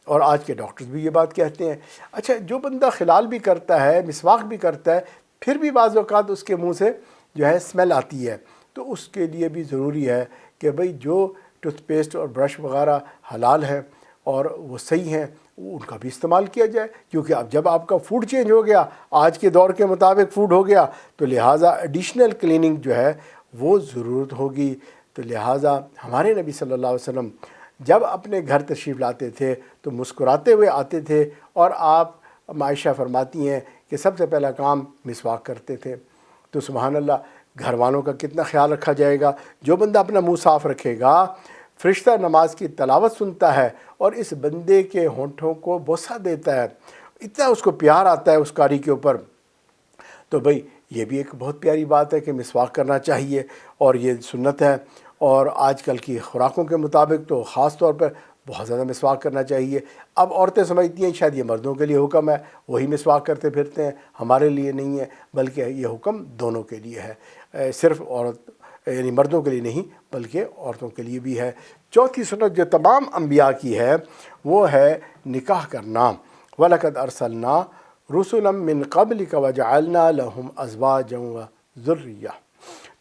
اور آج کے ڈاکٹرز بھی یہ بات کہتے ہیں۔ اچھا، جو بندہ خلال بھی کرتا ہے، مسواک بھی کرتا ہے، پھر بھی بعض اوقات اس کے منہ سے جو ہے اسمیل آتی ہے، تو اس کے لیے بھی ضروری ہے کہ بھئی جو ٹوتھ پیسٹ اور برش وغیرہ حلال ہیں اور وہ صحیح ہیں، ان کا بھی استعمال کیا جائے، کیونکہ اب جب آپ کا فوڈ چینج ہو گیا، آج کے دور کے مطابق فوڈ ہو گیا، تو لہٰذا ایڈیشنل کلیننگ جو ہے وہ ضرورت ہوگی۔ تو لہٰذا ہمارے نبی صلی اللہ علیہ وسلم جب اپنے گھر تشریف لاتے تھے تو مسکراتے ہوئے آتے تھے، اور آپ عائشہ فرماتی ہیں کہ سب سے پہلا کام مسواک کرتے تھے۔ تو سبحان اللہ، گھر والوں کا کتنا خیال رکھا جائے گا۔ جو بندہ اپنا منہ صاف رکھے گا، فرشتہ نماز کی تلاوت سنتا ہے اور اس بندے کے ہونٹوں کو بوسہ دیتا ہے، اتنا اس کو پیار آتا ہے اس قاری کے اوپر، تو بھئی یہ بھی ایک بہت پیاری بات ہے کہ مسواک کرنا چاہیے، اور یہ سنت ہے۔ اور آج کل کی خوراکوں کے مطابق تو خاص طور پر بہت زیادہ مسواک کرنا چاہیے۔ اب عورتیں سمجھتی ہیں شاید یہ مردوں کے لیے حکم ہے، وہی مسواک کرتے پھرتے ہیں، ہمارے لیے نہیں ہے، بلکہ یہ حکم دونوں کے لیے ہے، صرف عورت یعنی مردوں کے لیے نہیں بلکہ عورتوں کے لیے بھی ہے۔ چوتھی سنت جو تمام انبیاء کی ہے وہ ہے نکاح کرنا۔ وَلَقَدْ أَرْسَلْنَا رُسُلًا مِّن قَبْلِكَ وَجَعَلْنَا لَهُمْ أَزْوَاجًا وَذُرِّيَّةً۔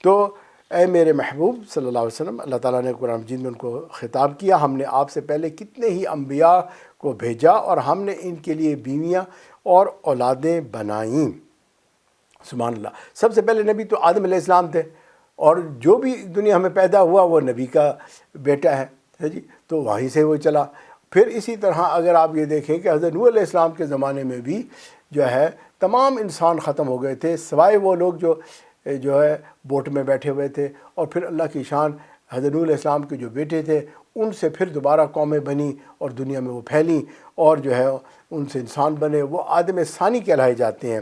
تو اے میرے محبوب صلی اللہ علیہ وسلم، اللہ تعالیٰ نے قرآن مجید میں ان کو خطاب کیا، ہم نے آپ سے پہلے کتنے ہی انبیاء کو بھیجا اور ہم نے ان کے لیے بیویاں اور اولادیں بنائیں۔ سبحان اللہ، سب سے پہلے نبی تو آدم علیہ السلام تھے، اور جو بھی دنیا میں پیدا ہوا وہ نبی کا بیٹا ہے جی، تو وہیں سے وہ چلا۔ پھر اسی طرح اگر آپ یہ دیکھیں کہ حضرت نوح علیہ السلام کے زمانے میں بھی جو ہے تمام انسان ختم ہو گئے تھے، سوائے وہ لوگ جو ہے بوٹ میں بیٹھے ہوئے تھے، اور پھر اللہ کی شان حضرت نوح علیہ السلام کے جو بیٹے تھے ان سے پھر دوبارہ قومیں بنی اور دنیا میں وہ پھیلیں، اور جو ہے ان سے انسان بنے، وہ آدم ثانی کہلائے جاتے ہیں۔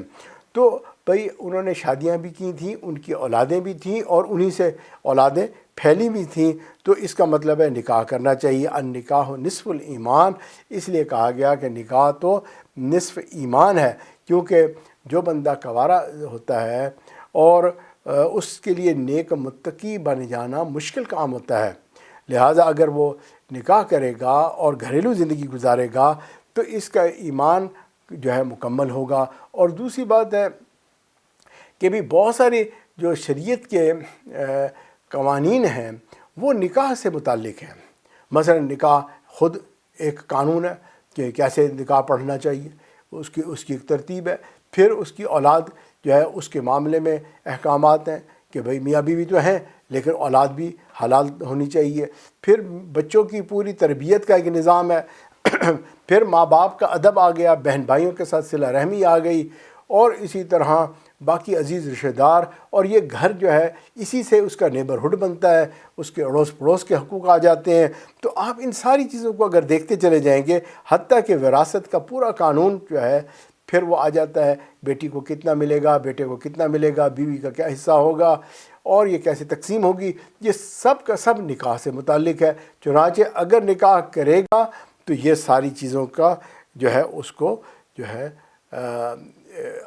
تو بھئی انہوں نے شادیاں بھی کی تھیں، ان کی اولادیں بھی تھیں، اور انہی سے اولادیں پھیلی بھی تھیں، تو اس کا مطلب ہے نکاح کرنا چاہیے۔ النکاح نصف الایمان، اس لیے کہا گیا کہ نکاح تو نصف ایمان ہے، کیونکہ جو بندہ کنوارا ہوتا ہے اور اس کے لیے نیک متقی بن جانا مشکل کام ہوتا ہے، لہٰذا اگر وہ نکاح کرے گا اور گھریلو زندگی گزارے گا تو اس کا ایمان جو ہے مکمل ہوگا۔ اور دوسری بات ہے کہ بھی بہت سارے جو شریعت کے قوانین ہیں وہ نکاح سے متعلق ہیں۔ مثلا نکاح خود ایک قانون ہے کہ کیسے نکاح پڑھنا چاہیے، اس کی ایک ترتیب ہے۔ پھر اس کی اولاد جو ہے اس کے معاملے میں احکامات ہیں کہ بھئی میاں بیوی تو ہیں لیکن اولاد بھی حلال ہونی چاہیے۔ پھر بچوں کی پوری تربیت کا ایک نظام ہے۔ پھر ماں باپ کا ادب آ گیا، بہن بھائیوں کے ساتھ صلہ رحمی آ گئی، اور اسی طرح باقی عزیز رشتہ دار، اور یہ گھر جو ہے اسی سے اس کا نیبرہڈ بنتا ہے، اس کے اڑوس پڑوس کے حقوق آ جاتے ہیں۔ تو آپ ان ساری چیزوں کو اگر دیکھتے چلے جائیں گے، حتیٰ کہ وراثت کا پورا قانون جو ہے پھر وہ آ جاتا ہے، بیٹی کو کتنا ملے گا، بیٹے کو کتنا ملے گا، بیوی کا کیا حصہ ہوگا، اور یہ کیسے تقسیم ہوگی، یہ سب کا سب نکاح سے متعلق ہے۔ چنانچہ اگر نکاح کرے گا تو یہ ساری چیزوں کا جو ہے اس کو جو ہے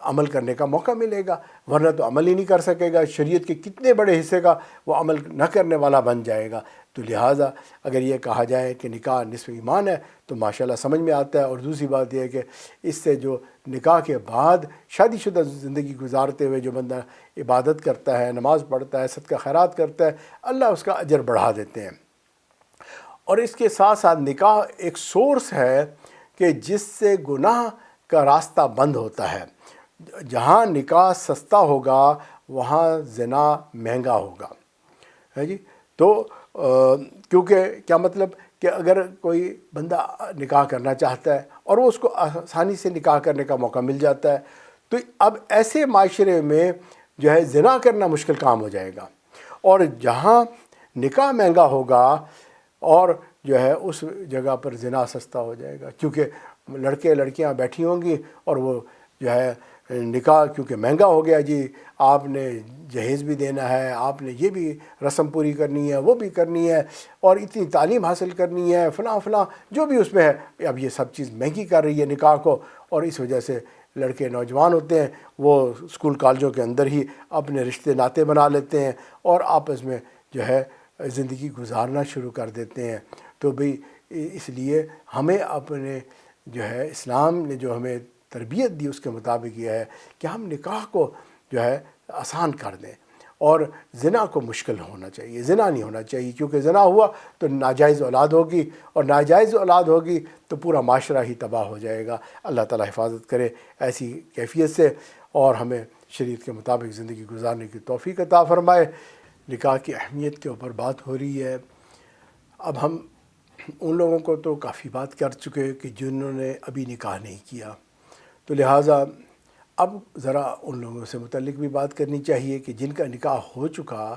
عمل کرنے کا موقع ملے گا، ورنہ تو عمل ہی نہیں کر سکے گا، شریعت کے کتنے بڑے حصے کا وہ عمل نہ کرنے والا بن جائے گا۔ تو لہٰذا اگر یہ کہا جائے کہ نکاح نصف ایمان ہے تو ماشاءاللہ سمجھ میں آتا ہے۔ اور دوسری بات یہ ہے کہ اس سے جو نکاح کے بعد شادی شدہ زندگی گزارتے ہوئے جو بندہ عبادت کرتا ہے، نماز پڑھتا ہے، صدقہ خیرات کرتا ہے، اللہ اس کا اجر بڑھا دیتے ہیں۔ اور اس کے ساتھ ساتھ نکاح ایک سورس ہے کہ جس سے گناہ کا راستہ بند ہوتا ہے۔ جہاں نکاح سستا ہوگا وہاں زنا مہنگا ہوگا، ہے جی۔ تو کیونکہ کیا مطلب کہ اگر کوئی بندہ نکاح کرنا چاہتا ہے اور وہ اس کو آسانی سے نکاح کرنے کا موقع مل جاتا ہے، تو اب ایسے معاشرے میں جو ہے زنا کرنا مشکل کام ہو جائے گا، اور جہاں نکاح مہنگا ہوگا اور جو ہے اس جگہ پر زنا سستا ہو جائے گا، کیونکہ لڑکے لڑکیاں بیٹھی ہوں گی اور وہ جو ہے نکاح کیونکہ مہنگا ہو گیا، جی آپ نے جہیز بھی دینا ہے، آپ نے یہ بھی رسم پوری کرنی ہے، وہ بھی کرنی ہے، اور اتنی تعلیم حاصل کرنی ہے، فلاں فلاں جو بھی اس میں ہے، اب یہ سب چیز مہنگی کر رہی ہے نکاح کو، اور اس وجہ سے لڑکے نوجوان ہوتے ہیں وہ اسکول کالجوں کے اندر ہی اپنے رشتے ناطے بنا لیتے ہیں اور آپس میں جو ہے زندگی گزارنا شروع کر دیتے ہیں۔ تو بھئی اس لیے ہمیں اپنے جو ہے اسلام نے جو ہمیں تربیت دی اس کے مطابق یہ ہے کہ ہم نکاح کو جو ہے آسان کر دیں، اور زنا کو مشکل ہونا چاہیے، زنا نہیں ہونا چاہیے، کیونکہ زنا ہوا تو ناجائز اولاد ہوگی، اور ناجائز اولاد ہوگی تو پورا معاشرہ ہی تباہ ہو جائے گا۔ اللہ تعالیٰ حفاظت کرے ایسی کیفیت سے، اور ہمیں شریعت کے مطابق زندگی گزارنے کی توفیق عطا فرمائے۔ نکاح کی اہمیت کے اوپر بات ہو رہی ہے۔ اب ہم ان لوگوں کو تو کافی بات کر چکے کہ جنہوں نے ابھی نکاح نہیں کیا، تو لہٰذا اب ذرا ان لوگوں سے متعلق بھی بات کرنی چاہیے کہ جن کا نکاح ہو چکا،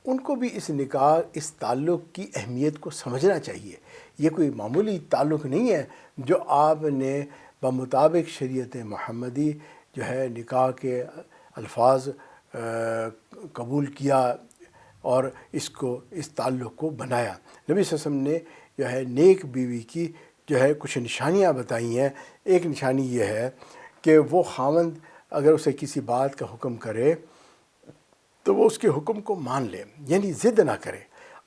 ان کو بھی اس نکاح، اس تعلق کی اہمیت کو سمجھنا چاہیے۔ یہ کوئی معمولی تعلق نہیں ہے جو آپ نے بمطابق شریعت محمدی جو ہے نکاح کے الفاظ قبول کیا اور اس تعلق کو بنایا۔ نبی صلی اللہ علیہ وسلم نے جو ہے نیک بیوی کی جو ہے کچھ نشانیاں بتائی ہیں۔ ایک نشانی یہ ہے کہ وہ خاوند اگر اسے کسی بات کا حکم کرے تو وہ اس کے حکم کو مان لے، یعنی ضد نہ کرے۔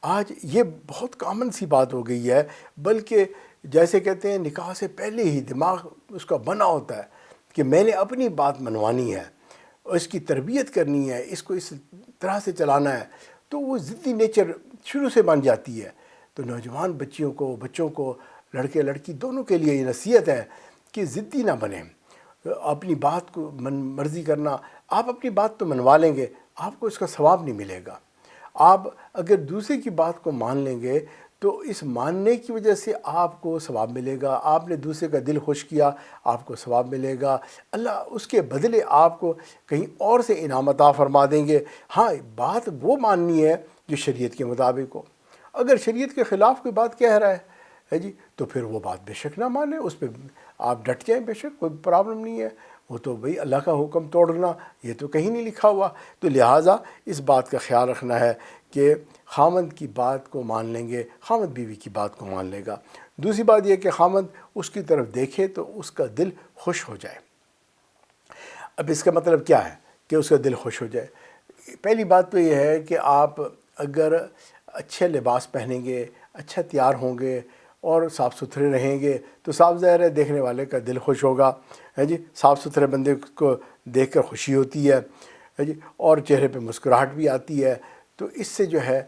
آج یہ بہت کامن سی بات ہو گئی ہے، بلکہ جیسے کہتے ہیں نکاح سے پہلے ہی دماغ اس کا بنا ہوتا ہے کہ میں نے اپنی بات منوانی ہے، اس کی تربیت کرنی ہے، اس کو اس طرح سے چلانا ہے، تو وہ ضدی نیچر شروع سے بن جاتی ہے۔ تو نوجوان بچوں کو لڑکے لڑکی دونوں کے لیے یہ نصیحت ہے کہ ضدی نہ بنیں، اپنی بات کو مرضی کرنا۔ آپ اپنی بات تو منوا لیں گے، آپ کو اس کا ثواب نہیں ملے گا۔ آپ اگر دوسرے کی بات کو مان لیں گے تو اس ماننے کی وجہ سے آپ کو ثواب ملے گا، آپ نے دوسرے کا دل خوش کیا، آپ کو ثواب ملے گا، اللہ اس کے بدلے آپ کو کہیں اور سے انعام عطا فرما دیں گے۔ ہاں، بات وہ ماننی ہے جو شریعت کے مطابق ہو۔ اگر شریعت کے خلاف کوئی بات کہہ رہا ہے جی، تو پھر وہ بات بے شک نہ مانیں، اس پہ آپ ڈٹ جائیں، بے شک کوئی پرابلم نہیں ہے۔ وہ تو بھئی اللہ کا حکم توڑنا یہ تو کہیں نہیں لکھا ہوا، تو لہٰذا اس بات کا خیال رکھنا ہے کہ خاوند کی بات کو مان لیں گے، خاوند بیوی کی بات کو مان لے گا۔ دوسری بات یہ کہ خاوند اس کی طرف دیکھے تو اس کا دل خوش ہو جائے۔ اب اس کا مطلب کیا ہے کہ اس کا دل خوش ہو جائے؟ پہلی بات تو یہ ہے کہ آپ اگر اچھے لباس پہنیں گے، اچھا تیار ہوں گے اور صاف ستھرے رہیں گے تو صاف ظاہر ہے دیکھنے والے کا دل خوش ہوگا، ہے جی۔ صاف ستھرے بندے کو دیکھ کر خوشی ہوتی ہے جی، اور چہرے پہ مسکراہٹ بھی آتی ہے، تو اس سے جو ہے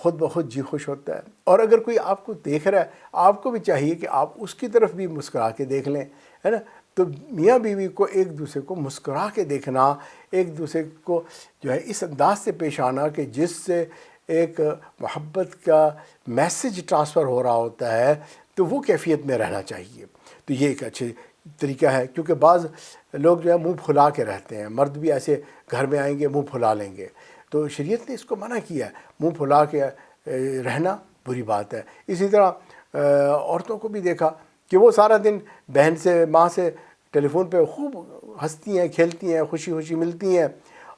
خود بخود جی خوش ہوتا ہے۔ اور اگر کوئی آپ کو دیکھ رہا ہے، آپ کو بھی چاہیے کہ آپ اس کی طرف بھی مسکرا کے دیکھ لیں، ہے نا۔ تو میاں بیوی کو ایک دوسرے کو مسکرا کے دیکھنا، ایک دوسرے کو جو ہے اس انداز سے پیش آنا کہ جس سے ایک محبت کا میسج ٹرانسفر ہو رہا ہوتا ہے، تو وہ کیفیت میں رہنا چاہیے۔ تو یہ ایک اچھے طریقہ ہے، کیونکہ بعض لوگ جو ہے منہ پھلا کے رہتے ہیں، مرد بھی ایسے گھر میں آئیں گے منہ پھلا لیں گے، تو شریعت نے اس کو منع کیا ہے، منہ پھلا کے رہنا بری بات ہے۔ اسی طرح عورتوں کو بھی دیکھا کہ وہ سارا دن بہن سے، ماں سے ٹیلی فون پہ خوب ہنستی ہیں، کھیلتی ہیں، خوشی خوشی ملتی ہیں،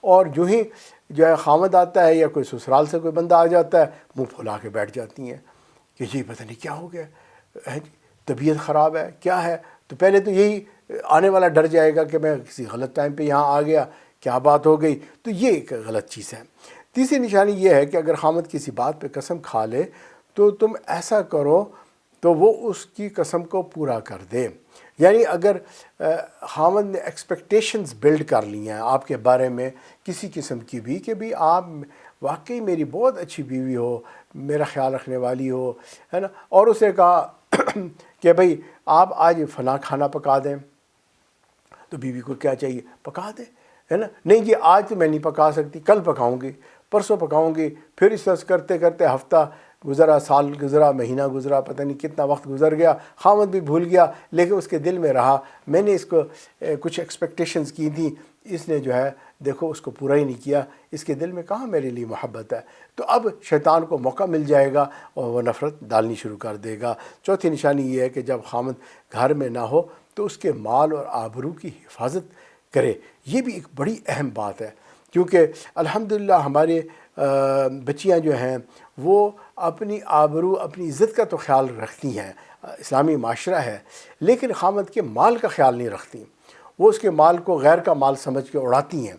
اور جو ہی جو ہے خامد آتا ہے یا کوئی سسرال سے کوئی بندہ آ جاتا ہے منہ پھلا کے بیٹھ جاتی ہیں کہ جی پتہ نہیں کیا ہو گیا ہے، طبیعت خراب ہے، کیا ہے۔ تو پہلے تو یہی آنے والا ڈر جائے گا کہ میں کسی غلط ٹائم پہ یہاں آ گیا، کیا بات ہو گئی، تو یہ ایک غلط چیز ہے۔ تیسری نشانی یہ ہے کہ اگر خامد کسی بات پہ قسم کھا لے تو تم ایسا کرو تو وہ اس کی قسم کو پورا کر دے۔ یعنی اگر خامد نے ایکسپیکٹیشنز بلڈ کر لی ہیں آپ کے بارے میں کسی قسم کی بھی کہ بھی آپ واقعی میری بہت اچھی بیوی ہو، میرا خیال رکھنے والی ہو، ہے نا، اور اسے کہا کہ بھئی آپ آج فلاں کھانا پکا دیں، تو بیوی کو کیا چاہیے؟ پکا دے، ہے نا۔ نہیں جی آج تو میں نہیں پکا سکتی، کل پکاؤں گی، پرسوں پکاؤں گی، پھر اس طرح کرتے کرتے ہفتہ گزرا، سال گزرا، مہینہ گزرا، پتہ نہیں کتنا وقت گزر گیا، خاوند بھی بھول گیا، لیکن اس کے دل میں رہا میں نے اس کو کچھ ایکسپیکٹیشنز کی تھیں، اس نے جو ہے دیکھو اس کو پورا ہی نہیں کیا، اس کے دل میں کہاں میرے لیے محبت ہے۔ تو اب شیطان کو موقع مل جائے گا اور وہ نفرت ڈالنی شروع کر دے گا۔ چوتھی نشانی یہ ہے کہ جب خاوند گھر میں نہ ہو تو اس کے مال اور آبرو کی حفاظت کرے۔ یہ بھی ایک بڑی اہم بات ہے، کیونکہ الحمدللہ ہمارے بچیاں جو ہیں وہ اپنی آبرو، اپنی عزت کا تو خیال رکھتی ہیں، اسلامی معاشرہ ہے، لیکن خاوند کے مال کا خیال نہیں رکھتی۔ وہ اس کے مال کو غیر کا مال سمجھ کے اڑاتی ہیں۔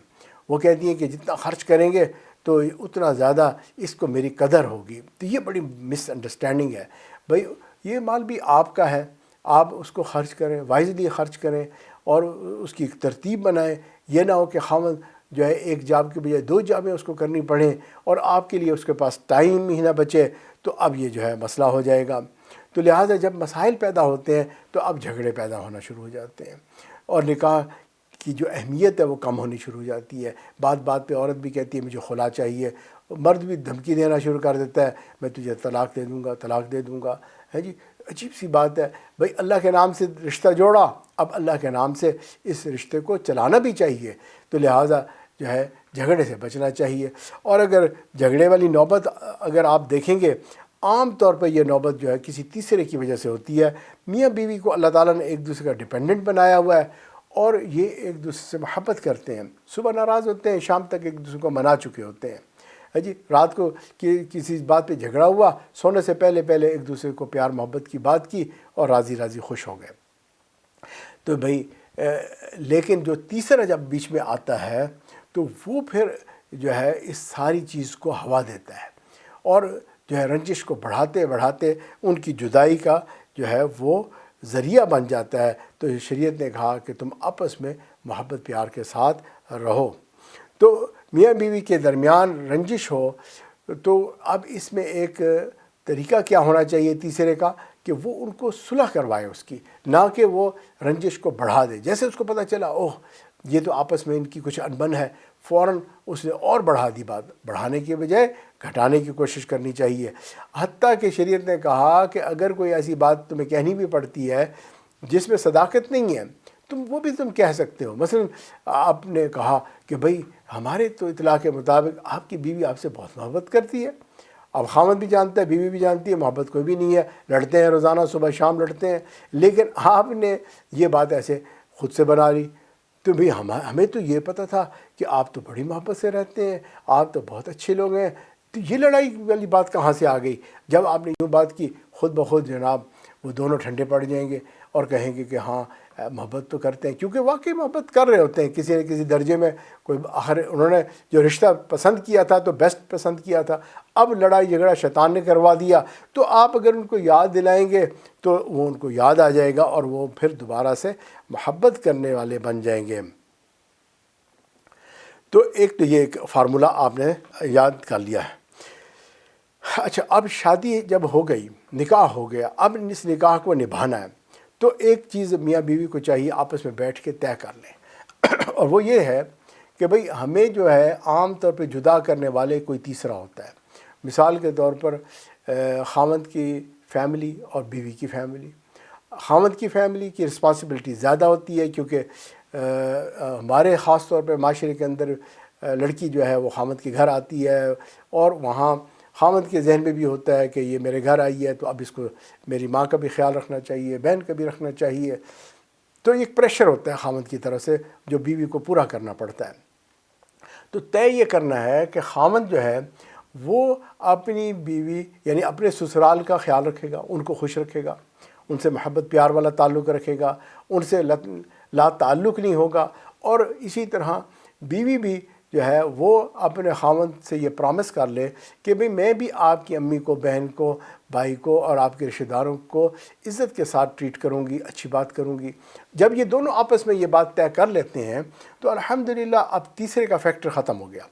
وہ کہتی ہیں کہ جتنا خرچ کریں گے تو اتنا زیادہ اس کو میری قدر ہوگی۔ تو یہ بڑی مس انڈرسٹینڈنگ ہے۔ بھئی یہ مال بھی آپ کا ہے، آپ اس کو خرچ کریں، وائزلی خرچ کریں اور اس کی ایک ترتیب بنائیں۔ یہ نہ ہو کہ خاوند جو ہے ایک جاب کے بجائے 2 جابیں اس کو کرنی پڑیں اور آپ کے لیے اس کے پاس ٹائم ہی نہ بچے، تو اب یہ جو ہے مسئلہ ہو جائے گا۔ تو لہٰذا جب مسائل پیدا ہوتے ہیں تو اب جھگڑے پیدا ہونا شروع ہو جاتے ہیں اور نکاح کی جو اہمیت ہے وہ کم ہونی شروع ہو جاتی ہے۔ بات بات پہ عورت بھی کہتی ہے مجھے خلا چاہیے، مرد بھی دھمکی دینا شروع کر دیتا ہے میں تجھے طلاق دے دوں گا، طلاق دے دوں گا، ہے جی۔ عجیب سی بات ہے، بھئی اللہ کے نام سے رشتہ جوڑا، اب اللہ کے نام سے اس رشتے کو چلانا بھی چاہیے۔ تو لہٰذا جو ہے جھگڑے سے بچنا چاہیے۔ اور اگر جھگڑے والی نوبت اگر آپ دیکھیں گے، عام طور پر یہ نوبت جو ہے کسی تیسرے کی وجہ سے ہوتی ہے۔ میاں بیوی کو اللہ تعالیٰ نے ایک دوسرے کا ڈیپینڈنٹ بنایا ہوا ہے اور یہ ایک دوسرے سے محبت کرتے ہیں، صبح ناراض ہوتے ہیں، شام تک ایک دوسرے کو منا چکے ہوتے ہیں، ہے جی۔ رات کو کسی بات پہ جھگڑا ہوا، سونے سے پہلے ایک دوسرے کو پیار محبت کی بات کی اور راضی راضی خوش ہو گئے۔ تو بھئی لیکن جو تیسرا جب بیچ میں آتا ہے تو وہ پھر جو ہے اس ساری چیز کو ہوا دیتا ہے اور جو ہے رنجش کو بڑھاتے بڑھاتے ان کی جدائی کا جو ہے وہ ذریعہ بن جاتا ہے۔ تو شریعت نے کہا کہ تم آپس میں محبت پیار کے ساتھ رہو۔ تو میاں بیوی کے درمیان رنجش ہو تو اب اس میں ایک طریقہ کیا ہونا چاہیے تیسرے کا کہ وہ ان کو صلح کروائے اس کی، نہ کہ وہ رنجش کو بڑھا دے۔ جیسے اس کو پتہ چلا اوہ یہ تو آپس میں ان کی کچھ انبن ہے، فوراً اس نے اور بڑھا دی بات، بڑھانے کے بجائے گھٹانے کی کوشش کرنی چاہیے۔ حتیٰ کہ شریعت نے کہا کہ اگر کوئی ایسی بات تمہیں کہنی بھی پڑتی ہے جس میں صداقت نہیں ہے وہ بھی تم کہہ سکتے ہو۔ مثلا آپ نے کہا کہ بھئی ہمارے تو اطلاع کے مطابق آپ کی بیوی آپ سے بہت محبت کرتی ہے۔ اب خاوند بھی جانتا ہے، بیوی بھی جانتی ہے محبت کوئی بھی نہیں ہے، لڑتے ہیں روزانہ، صبح شام لڑتے ہیں، لیکن آپ نے یہ بات ایسے خود سے بنا لی۔ تو بھئی ہمیں تو یہ پتہ تھا کہ آپ تو بڑی محبت سے رہتے ہیں، آپ تو بہت اچھے لوگ ہیں، تو یہ لڑائی والی بات کہاں سے آ گئی؟ جب آپ نے یوں بات کی خود بخود جناب وہ دونوں ٹھنڈے پڑ جائیں گے اور کہیں گے کہ ہاں محبت تو کرتے ہیں، کیونکہ واقعی محبت کر رہے ہوتے ہیں کسی نہ کسی درجے میں۔ کوئی آخر انہوں نے جو رشتہ پسند کیا تھا تو بیسٹ پسند کیا تھا، اب لڑائی جھگڑا شیطان نے کروا دیا، تو آپ اگر ان کو یاد دلائیں گے تو وہ ان کو یاد آ جائے گا اور وہ پھر دوبارہ سے محبت کرنے والے بن جائیں گے۔ تو ایک تو یہ ایک فارمولہ آپ نے یاد کر لیا ہے۔ اچھا، اب شادی جب ہو گئی، نکاح ہو گیا، اب اس نکاح کو نبھانا ہے، تو ایک چیز میاں بیوی کو چاہیے آپس میں بیٹھ کے طے کر لیں اور وہ یہ ہے کہ بھئی ہمیں جو ہے عام طور پہ جدا کرنے والے کوئی تیسرا ہوتا ہے۔ مثال کے طور پر خاوند کی فیملی اور بیوی کی فیملی۔ خاوند کی فیملی کی رسپانسبلٹی زیادہ ہوتی ہے کیونکہ ہمارے خاص طور پہ معاشرے کے اندر لڑکی جو ہے وہ خاوند کے گھر آتی ہے اور وہاں خاوند کے ذہن میں بھی ہوتا ہے کہ یہ میرے گھر آئی ہے تو اب اس کو میری ماں کا بھی خیال رکھنا چاہیے، بہن کا بھی رکھنا چاہیے۔ تو ایک پریشر ہوتا ہے خاوند کی طرف سے جو بیوی کو پورا کرنا پڑتا ہے۔ تو طے یہ کرنا ہے کہ خاوند جو ہے وہ اپنی بیوی یعنی اپنے سسرال کا خیال رکھے گا، ان کو خوش رکھے گا، ان سے محبت پیار والا تعلق رکھے گا، ان سے لا تعلق نہیں ہوگا، اور اسی طرح بیوی بھی جو ہے وہ اپنے خاوند سے یہ پرامس کر لے کہ بھئی میں بھی آپ کی امی کو، بہن کو، بھائی کو اور آپ کے رشتہ داروں کو عزت کے ساتھ ٹریٹ کروں گی، اچھی بات کروں گی۔ جب یہ دونوں آپس میں یہ بات طے کر لیتے ہیں تو الحمدللہ اب تیسرے کا فیکٹر ختم ہو گیا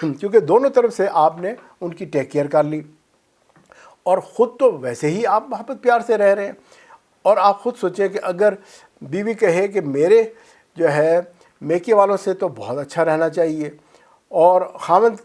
کیونکہ دونوں طرف سے آپ نے ان کی ٹیک کیئر کر لی، اور خود تو ویسے ہی آپ محبت پیار سے رہ رہے ہیں۔ اور آپ خود سوچیں کہ اگر بیوی کہے کہ میرے جو ہے میکے والوں سے تو بہت اچھا رہنا چاہیے اور خاوند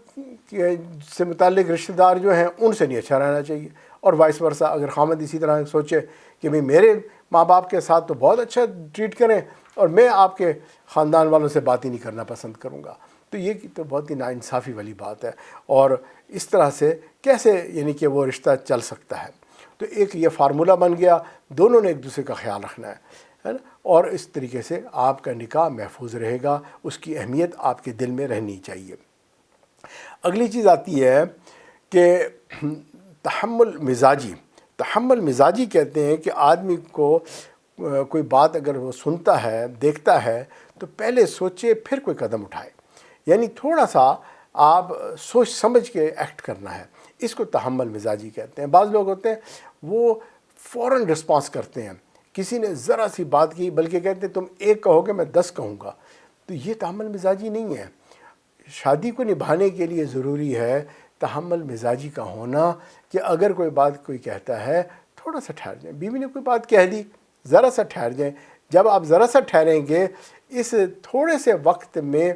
سے متعلق رشتہ دار جو ہیں ان سے نہیں اچھا رہنا چاہیے، اور وائس ورسا اگر خاوند اسی طرح سوچے کہ بھئی میرے ماں باپ کے ساتھ تو بہت اچھا ٹریٹ کریں اور میں آپ کے خاندان والوں سے بات ہی نہیں کرنا پسند کروں گا، تو یہ تو بہت ہی ناانصافی والی بات ہے، اور اس طرح سے کیسے یعنی کہ وہ رشتہ چل سکتا ہے؟ تو ایک یہ فارمولہ بن گیا، دونوں نے ایک دوسرے کا خیال رکھنا ہے نا، اور اس طریقے سے آپ کا نکاح محفوظ رہے گا، اس کی اہمیت آپ کے دل میں رہنی چاہیے۔ اگلی چیز آتی ہے کہ تحمل مزاجی کہتے ہیں کہ آدمی کو کوئی بات اگر وہ سنتا ہے دیکھتا ہے تو پہلے سوچے پھر کوئی قدم اٹھائے، یعنی تھوڑا سا آپ سوچ سمجھ کے ایکٹ کرنا ہے، اس کو تحمل مزاجی کہتے ہیں۔ بعض لوگ ہوتے ہیں وہ فوراً رسپانس کرتے ہیں، کسی نے ذرا سی بات کی بلکہ کہتے ہیں تم ایک کہو گے میں 10 کہوں گا، تو یہ تحمل مزاجی نہیں ہے۔ شادی کو نبھانے کے لیے ضروری ہے تحمل مزاجی کا ہونا، کہ اگر کوئی بات کوئی کہتا ہے تھوڑا سا ٹھہر جائیں، بیوی نے کوئی بات کہہ دی ذرا سا ٹھہر جائیں، جب آپ ذرا سا ٹھہریں گے اس تھوڑے سے وقت میں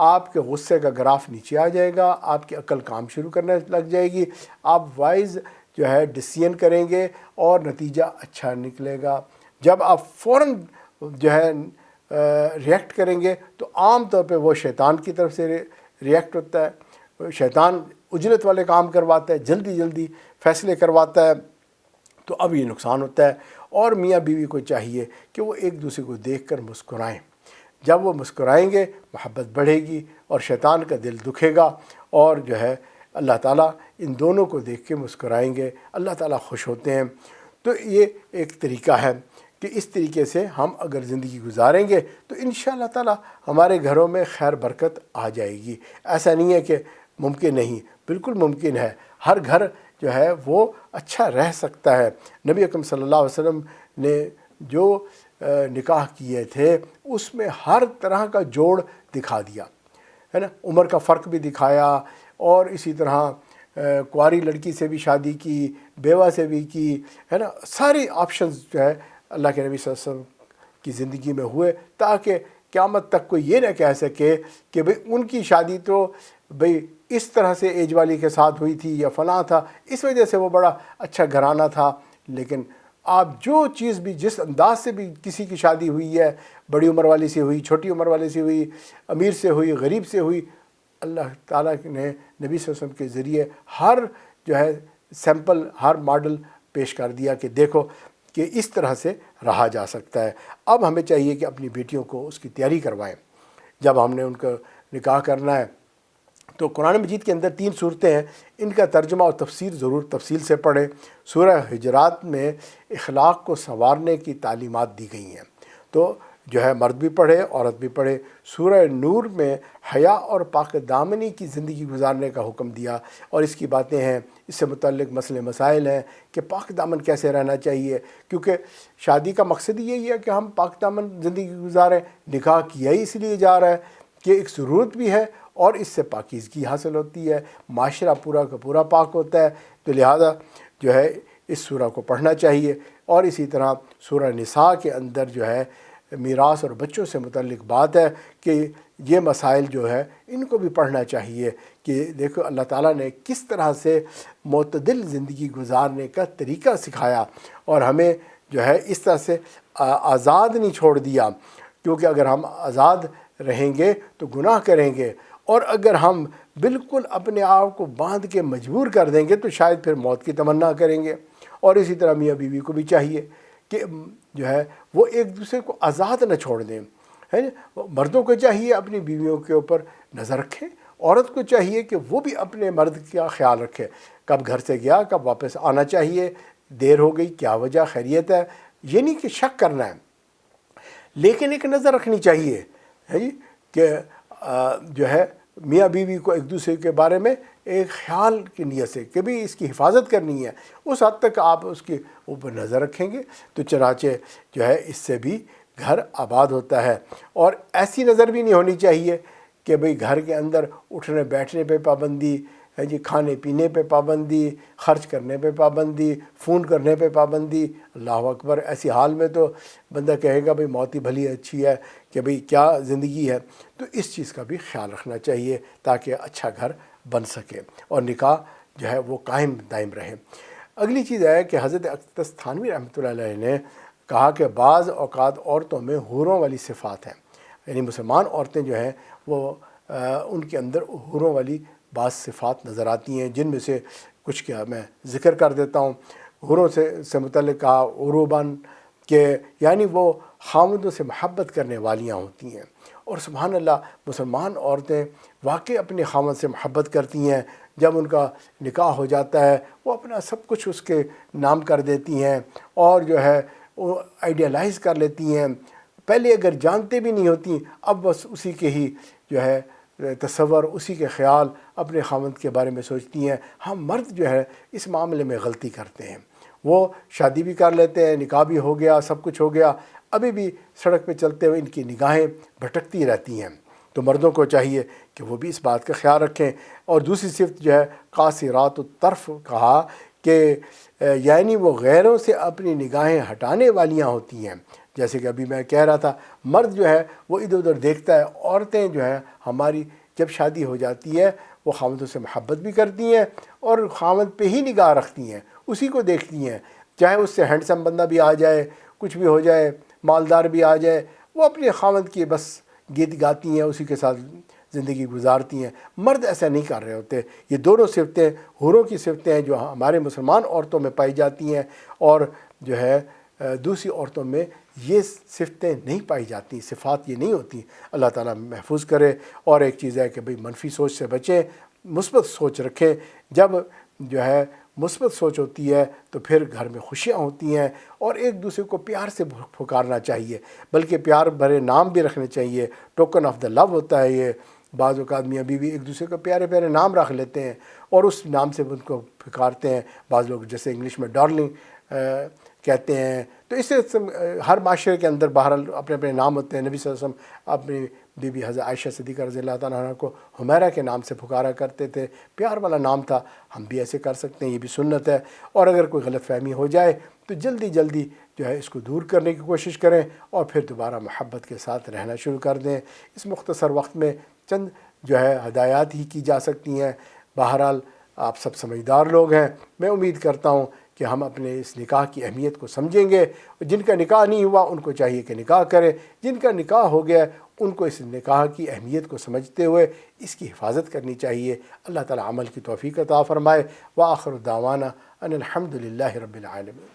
آپ کے غصے کا گراف نیچے آ جائے گا، آپ کی عقل کام شروع کرنے لگ جائے گی، آپ وائز جو ہے ڈیسیژن کریں گے اور نتیجہ اچھا نکلے گا۔ جب آپ فوراً جو ہے ریئیکٹ کریں گے تو عام طور پہ وہ شیطان کی طرف سے ریئیکٹ ہوتا ہے، شیطان اجلت والے کام کرواتا ہے، جلدی جلدی فیصلے کرواتا ہے، تو اب یہ نقصان ہوتا ہے۔ اور میاں بیوی کو چاہیے کہ وہ ایک دوسرے کو دیکھ کر مسکرائیں، جب وہ مسکرائیں گے محبت بڑھے گی اور شیطان کا دل دکھے گا، اور جو ہے اللہ تعالیٰ ان دونوں کو دیکھ کے مسکرائیں گے، اللہ تعالیٰ خوش ہوتے ہیں۔ تو یہ ایک طریقہ ہے کہ اس طریقے سے ہم اگر زندگی گزاریں گے تو انشاءاللہ تعالیٰ ہمارے گھروں میں خیر برکت آ جائے گی۔ ایسا نہیں ہے کہ ممکن نہیں، بالکل ممکن ہے، ہر گھر جو ہے وہ اچھا رہ سکتا ہے۔ نبی اکرم صلی اللہ علیہ وسلم نے جو نکاح کیے تھے اس میں ہر طرح کا جوڑ دکھا دیا ہے نا، عمر کا فرق بھی دکھایا، اور اسی طرح کنواری لڑکی سے بھی شادی کی، بیوہ سے بھی کی، ہے نا، سارے آپشنز جو ہے اللہ کے نبی صلی اللہ علیہ وسلم کی زندگی میں ہوئے، تاکہ قیامت تک کوئی یہ نہ کہہ سکے کہ بھئی ان کی شادی تو بھئی اس طرح سے ایج والی کے ساتھ ہوئی تھی یا فلاں تھا، اس وجہ سے وہ بڑا اچھا گھرانہ تھا۔ لیکن آپ جو چیز بھی جس انداز سے بھی کسی کی شادی ہوئی ہے، بڑی عمر والی سے ہوئی، چھوٹی عمر والے سے ہوئی، امیر سے ہوئی، غریب سے ہوئی، اللہ تعالیٰ نے نبی صلی اللہ علیہ وسلم کے ذریعے ہر جو ہے سیمپل، ہر ماڈل پیش کر دیا کہ دیکھو کہ اس طرح سے رہا جا سکتا ہے۔ اب ہمیں چاہیے کہ اپنی بیٹیوں کو اس کی تیاری کروائیں۔ جب ہم نے ان کا نکاح کرنا ہے تو قرآن مجید کے اندر 3 صورتیں ہیں، ان کا ترجمہ اور تفسیر ضرور تفصیل سے پڑھیں۔ سورہ حجرات میں اخلاق کو سنوارنے کی تعلیمات دی گئی ہیں، تو جو ہے مرد بھی پڑھے عورت بھی پڑھے۔ سورہ نور میں حیا اور پاک دامنی کی زندگی گزارنے کا حکم دیا، اور اس کی باتیں ہیں، اس سے متعلق مسئلے مسائل ہیں کہ پاک دامن کیسے رہنا چاہیے، کیونکہ شادی کا مقصد یہی ہے کہ ہم پاک دامن زندگی گزاریں، نکاح کیا ہی اس لیے جا رہا ہے کہ ایک ضرورت بھی ہے اور اس سے پاکیزگی حاصل ہوتی ہے، معاشرہ پورا کا پورا پاک ہوتا ہے، تو لہذا جو ہے اس سورہ کو پڑھنا چاہیے۔ اور اسی طرح سورہ نساء کے اندر جو ہے میراث اور بچوں سے متعلق بات ہے کہ یہ مسائل جو ہے ان کو بھی پڑھنا چاہیے کہ دیکھو اللہ تعالیٰ نے کس طرح سے معتدل زندگی گزارنے کا طریقہ سکھایا، اور ہمیں جو ہے اس طرح سے آزاد نہیں چھوڑ دیا، کیونکہ اگر ہم آزاد رہیں گے تو گناہ کریں گے، اور اگر ہم بالکل اپنے آپ کو باندھ کے مجبور کر دیں گے تو شاید پھر موت کی تمنا کریں گے۔ اور اسی طرح میاں بیوی کو بھی چاہیے کہ جو ہے وہ ایک دوسرے کو آزاد نہ چھوڑ دیں، ہے نا۔ مردوں کو چاہیے اپنی بیویوں کے اوپر نظر رکھیں، عورت کو چاہیے کہ وہ بھی اپنے مرد کا خیال رکھے، کب گھر سے گیا، کب واپس آنا چاہیے، دیر ہو گئی، کیا وجہ، خیریت ہے، یہ نہیں کہ شک کرنا ہے، لیکن ایک نظر رکھنی چاہیے ہے جی کہ جو ہے میاں بیوی کو ایک دوسرے کے بارے میں ایک خیال کی نیت سے کہ بھی اس کی حفاظت کرنی ہے، اس حد تک آپ اس کے اوپر نظر رکھیں گے تو چنانچہ جو ہے اس سے بھی گھر آباد ہوتا ہے۔ اور ایسی نظر بھی نہیں ہونی چاہیے کہ بھئی گھر کے اندر اٹھنے بیٹھنے پہ پابندی ہے جی کھانے پینے پہ پابندی، خرچ کرنے پہ پابندی، فون کرنے پہ پابندی، اللہ اکبر، ایسی حال میں تو بندہ کہے گا بھئی موت ہی بھلی اچھی ہے کہ بھئی کیا زندگی ہے۔ تو اس چیز کا بھی خیال رکھنا چاہیے تاکہ اچھا گھر بن سکے اور نکاح جو ہے وہ قائم دائم رہے۔ اگلی چیز ہے کہ حضرت اقدس تھانوی رحمۃ اللہ علیہ نے کہا کہ بعض اوقات عورتوں میں حوروں والی صفات ہیں، یعنی مسلمان عورتیں جو ہیں وہ ان کے اندر حوروں والی بعض صفات نظر آتی ہیں، جن میں سے کچھ کیا میں ذکر کر دیتا ہوں۔ حوروں سے متعلق کہا عروباً کہ یعنی وہ خاوندوں سے محبت کرنے والیاں ہوتی ہیں، اور سبحان اللہ مسلمان عورتیں واقعی اپنے خاوند سے محبت کرتی ہیں۔ جب ان کا نکاح ہو جاتا ہے وہ اپنا سب کچھ اس کے نام کر دیتی ہیں اور جو ہے وہ آئیڈیالائز کر لیتی ہیں، پہلے اگر جانتے بھی نہیں ہوتی اب بس اسی کے ہی جو ہے تصور، اسی کے خیال اپنے خاوند کے بارے میں سوچتی ہیں۔ ہم مرد جو ہے اس معاملے میں غلطی کرتے ہیں، وہ شادی بھی کر لیتے ہیں، نکاح بھی ہو گیا، سب کچھ ہو گیا، ابھی بھی سڑک پہ چلتے ہوئے ان کی نگاہیں بھٹکتی رہتی ہیں۔ تو مردوں کو چاہیے کہ وہ بھی اس بات کا خیال رکھیں۔ اور دوسری صفت جو ہے قاصرات الطرف کہا کہ یعنی وہ غیروں سے اپنی نگاہیں ہٹانے والیاں ہوتی ہیں۔ جیسے کہ ابھی میں کہہ رہا تھا مرد جو ہے وہ ادھر ادھر دیکھتا ہے، عورتیں جو ہے ہماری جب شادی ہو جاتی ہے وہ خاوندوں سے محبت بھی کرتی ہیں اور خاوند پہ ہی نگاہ رکھتی ہیں، اسی کو دیکھتی ہیں، چاہے اس سے ہینڈسم بندہ بھی آ جائے، کچھ بھی ہو جائے، مالدار بھی آ جائے، وہ اپنے خاوند کی بس گیت گاتی ہیں، اسی کے ساتھ زندگی گزارتی ہیں۔ مرد ایسا نہیں کر رہے ہوتے۔ یہ دونوں صفتیں حوروں کی صفتیں ہیں جو ہمارے مسلمان عورتوں میں پائی جاتی ہیں، اور جو ہے دوسری عورتوں میں یہ صفتیں نہیں پائی جاتی، صفات یہ نہیں ہوتی۔ اللہ تعالیٰ محفوظ کرے۔ اور ایک چیز ہے کہ بھئی منفی سوچ سے بچیں، مثبت سوچ رکھیں۔ جب جو ہے مثبت سوچ ہوتی ہے تو پھر گھر میں خوشیاں ہوتی ہیں، اور ایک دوسرے کو پیار سے پکارنا چاہیے، بلکہ پیار بھرے نام بھی رکھنے چاہیے۔ ٹوکن آف دا لو ہوتا ہے یہ۔ بعض اوقات میاں بیوی ایک دوسرے کو پیارے پیارے نام رکھ لیتے ہیں اور اس نام سے ان کو پکارتے ہیں۔ بعض لوگ جیسے انگلش میں ڈارلنگ کہتے ہیں۔ تو اس سے ہر معاشرے کے اندر بہرحال اپنے اپنے نام ہوتے ہیں۔ نبی صلی اللہ علیہ وسلم اپنی بیوی حضرت عائشہ صدیقہ رضی اللہ تعالیٰ عنہ کو حمیرہ کے نام سے پکارا کرتے تھے، پیار والا نام تھا۔ ہم بھی ایسے کر سکتے ہیں، یہ بھی سنت ہے۔ اور اگر کوئی غلط فہمی ہو جائے تو جلدی جلدی جو ہے اس کو دور کرنے کی کوشش کریں اور پھر دوبارہ محبت کے ساتھ رہنا شروع کر دیں۔ اس مختصر وقت میں چند جو ہے ہدایات ہی کی جا سکتی ہیں۔ بہرحال آپ سب سمجھدار لوگ ہیں، میں امید کرتا ہوں کہ ہم اپنے اس نکاح کی اہمیت کو سمجھیں گے۔ جن کا نکاح نہیں ہوا ان کو چاہیے کہ نکاح کریں، جن کا نکاح ہو گیا ان کو اس نکاح کی اہمیت کو سمجھتے ہوئے اس کی حفاظت کرنی چاہیے۔ اللہ تعالیٰ عمل کی توفیق عطا فرمائے۔ وآخر دعوانا ان الحمد للہ رب العالمین۔